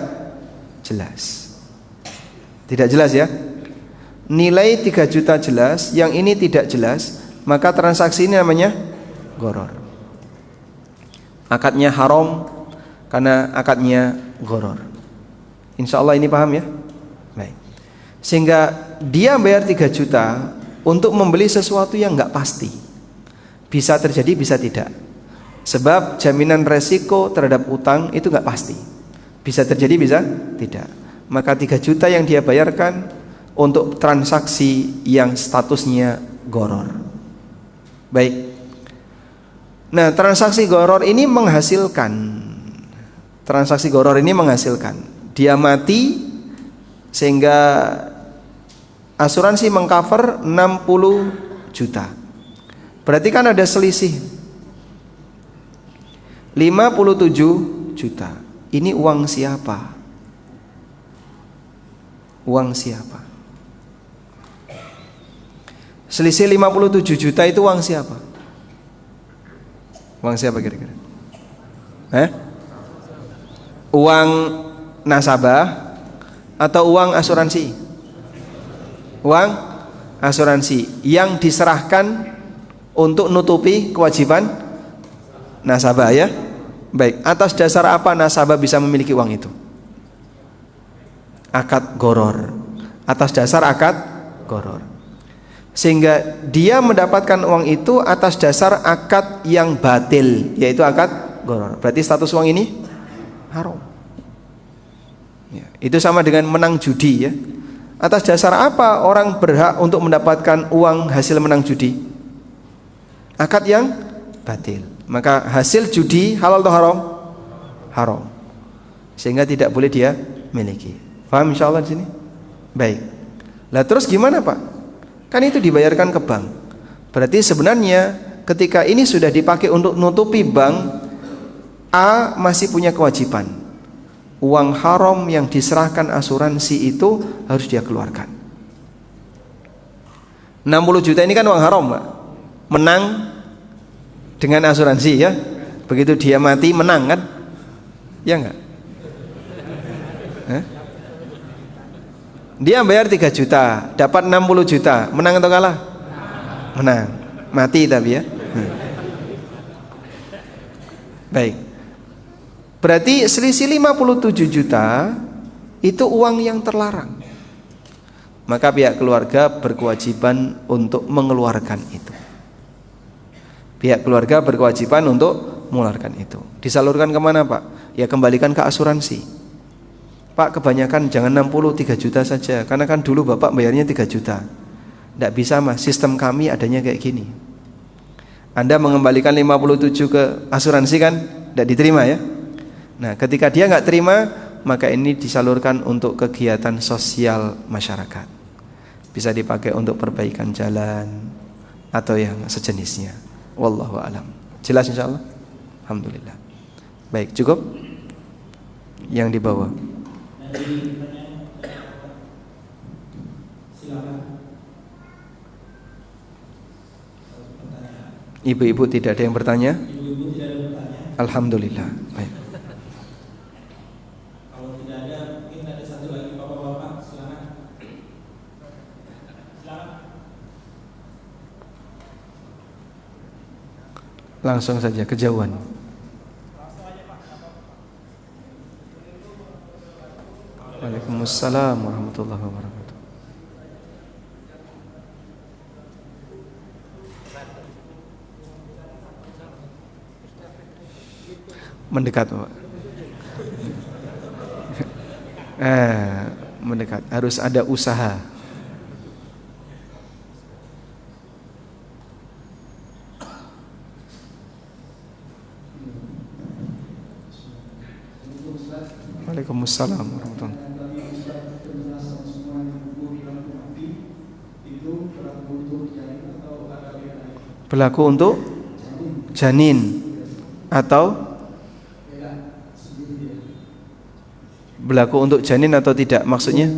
jelas. Tidak jelas ya? Nilai 3 juta jelas, yang ini tidak jelas, maka transaksi ini namanya gharar. Akadnya haram karena akadnya gharar. Insya Allah ini paham ya? Baik. Sehingga dia bayar 3 juta untuk membeli sesuatu yang nggak pasti. Bisa terjadi, bisa tidak. Sebab jaminan resiko terhadap utang itu nggak pasti. Bisa terjadi, bisa tidak. Maka 3 juta yang dia bayarkan untuk transaksi yang statusnya gharar. Baik. Nah, transaksi gharar ini menghasilkan. Transaksi gharar ini menghasilkan. Dia mati Sehingga asuransi mengcover 60 juta. Berarti kan ada selisih 57 juta. Ini uang siapa? Uang siapa? Selisih 57 juta itu uang siapa? Uang siapa kira-kira? Uang nasabah atau uang asuransi? Uang asuransi yang diserahkan untuk nutupi kewajiban nasabah ya. Baik, atas dasar apa nasabah bisa memiliki uang itu? Akad goror. Atas dasar akad goror. Sehingga dia mendapatkan uang itu atas dasar akad yang batil, yaitu akad goror. Berarti status uang ini haram ya, itu sama dengan menang judi ya. Atas dasar apa orang berhak untuk mendapatkan uang hasil menang judi? Akad yang batil. Maka hasil judi halal atau haram? Haram. Sehingga tidak boleh dia miliki. Paham insyaallah di sini? Baik. Lah terus gimana Pak? Kan itu dibayarkan ke bank. Berarti sebenarnya ketika ini sudah dipakai untuk nutupi bank, A masih punya kewajiban. Uang haram yang diserahkan asuransi itu harus dia keluarkan. 60 juta ini kan uang haram Pak. Menang dengan asuransi ya. Begitu dia mati menang kan? Ya enggak? Dia bayar 3 juta, dapat 60 juta. Menang atau kalah? Menang. Mati tapi ya. Baik. Berarti selisih 57 juta itu uang yang terlarang. Maka pihak keluarga berkewajiban untuk mengeluarkan itu. Pihak keluarga berkewajiban untuk mengeluarkan itu. Disalurkan kemana Pak? Ya kembalikan ke asuransi. Pak kebanyakan jangan 63 juta saja. Karena kan dulu Bapak bayarnya 3 juta. Tidak bisa Mas, sistem kami adanya kayak gini. Anda mengembalikan 57 ke asuransi kan tidak diterima ya. Nah ketika dia nggak terima, maka ini disalurkan untuk kegiatan sosial masyarakat. Bisa dipakai untuk perbaikan jalan atau yang sejenisnya. Wallahu alam. Jelas insyaallah? Alhamdulillah. Baik, cukup? Yang di bawah. Ibu-ibu tidak ada yang bertanya? Alhamdulillah. Baik. Kalau tidak ada, mungkin ada satu lagi Bapak-bapak, silakan. Langsung saja kejauhan. Waalaikumsalam warahmatullahi wabarakatuh. Mendekat Pak. Mendekat, harus ada usaha. Waalaikumsalam warahmatullahi wabarakatuh. Berlaku untuk janin atau berlaku untuk janin atau tidak maksudnya?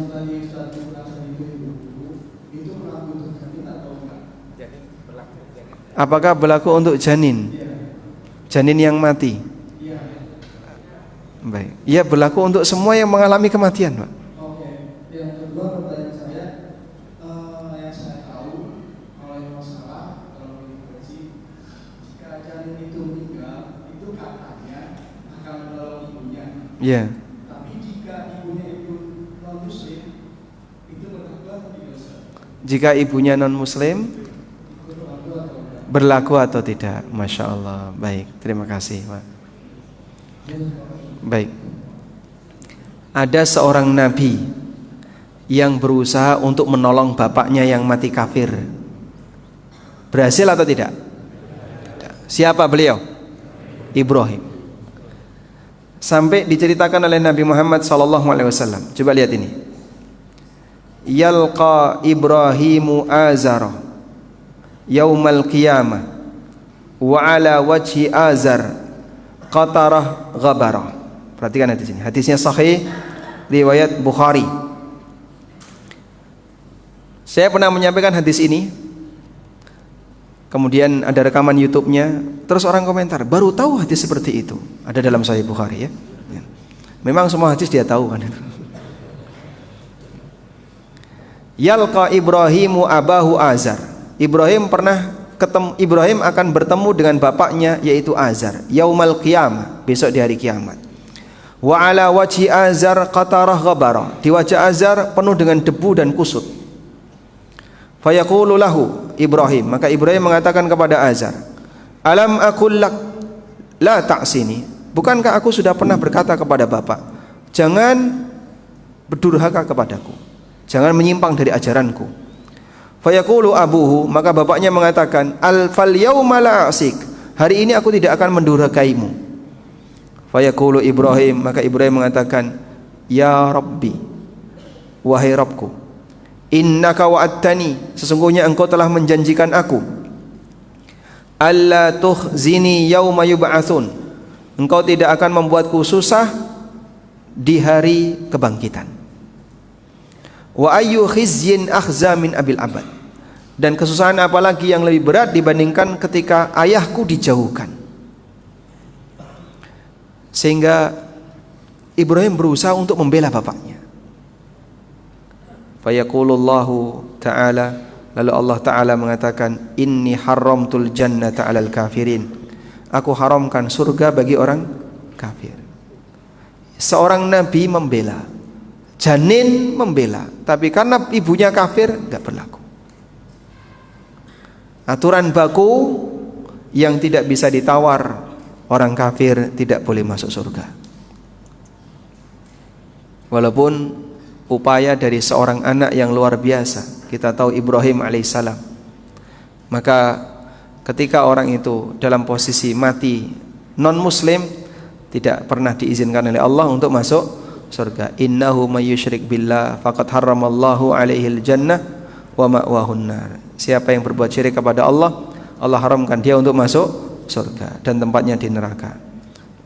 Apakah berlaku untuk janin? Janin yang mati? Baik. Ia berlaku untuk semua yang mengalami kematian, Pak. Oke. Yang kedua pertanyaan saya, yang saya tahu kalau yang masalah kalau diinfeksi, jika janin itu meninggal, itu katanya akan menolong ibunya. Iya. Tapi jika ibunya itu non muslim, itu berlaku atau tidak? Jika ibunya non muslim, berlaku atau tidak? Masya Allah. Baik. Terima kasih, Pak. Baik. Ada seorang nabi yang berusaha untuk menolong bapaknya yang mati kafir. Berhasil atau tidak? Siapa beliau? Ibrahim. Sampai diceritakan oleh Nabi Muhammad SAW. Coba lihat ini. yalqa Ibrahimu azara yaumal qiyamah wa ala wajhi azar qatarah ghabara. Perhatikan hadis ini. Hadisnya sahih, riwayat Bukhari. Saya pernah menyampaikan hadis ini, kemudian ada rekaman YouTube-nya, terus orang komentar, baru tahu hadis seperti itu. Ada dalam Sahih Bukhari ya. Memang semua hadis dia tahu kan. Yalqa Ibrahimu abahu Azar. Ibrahim akan bertemu dengan bapaknya yaitu Azar yaumal qiyamah, besok di hari kiamat. Wa ala wajhi Azar qatarah ghabara. Di wajah Azar penuh dengan debu dan kusut. Fayaqulu lahu Ibrahim, maka Ibrahim mengatakan kepada Azar, alam aqul lak la ta'sini. Bukankah aku sudah pernah berkata kepada bapak, jangan berdurhaka kepadaku, jangan menyimpang dari ajaranku. Fayaqulu abuhu, maka bapaknya mengatakan, al fal yauma la asik. Hari ini aku tidak akan mendurhakaimu. Fayaqulu Ibrahim, maka Ibrahim mengatakan, ya Rabbi, wahai Rabbku, innaka wa'adtani, sesungguhnya engkau telah menjanjikan aku, alla tukhzini yauma yub'atsun, engkau tidak akan membuatku susah di hari kebangkitan. Wa ayyu khizyin akhza min abil abad, dan kesusahan apalagi yang lebih berat dibandingkan ketika ayahku dijauhkan. Sehingga Ibrahim berusaha untuk membela bapaknya. Fayaqulullahu ta'ala, lalu Allah ta'ala mengatakan, inni haramtul jannata 'alal kafirin, aku haramkan surga bagi orang kafir. Seorang nabi membela, janin membela, tapi karena ibunya kafir enggak berlaku. Aturan baku yang tidak bisa ditawar, orang kafir tidak boleh masuk surga. Walaupun upaya dari seorang anak yang luar biasa, kita tahu Ibrahim alaihissalam. Maka ketika orang itu dalam posisi mati non muslim, tidak pernah diizinkan oleh Allah untuk masuk surga. Innahu may yusyrik billah faqad harramallahu alaihil jannah wa ma'wahun nar. Siapa yang berbuat syirik kepada Allah, Allah haramkan dia untuk masuk surga dan tempatnya di neraka.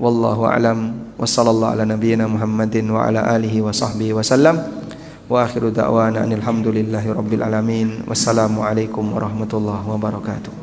Wallahu a'lam wa sallallahu ala nabiyyina Muhammadin wa ala alihi wa sahbihi wa sallam. Wa akhiru da'wana alhamdulillahi rabbil alamin. Wassalamu alaikum warahmatullahi wabarakatuh.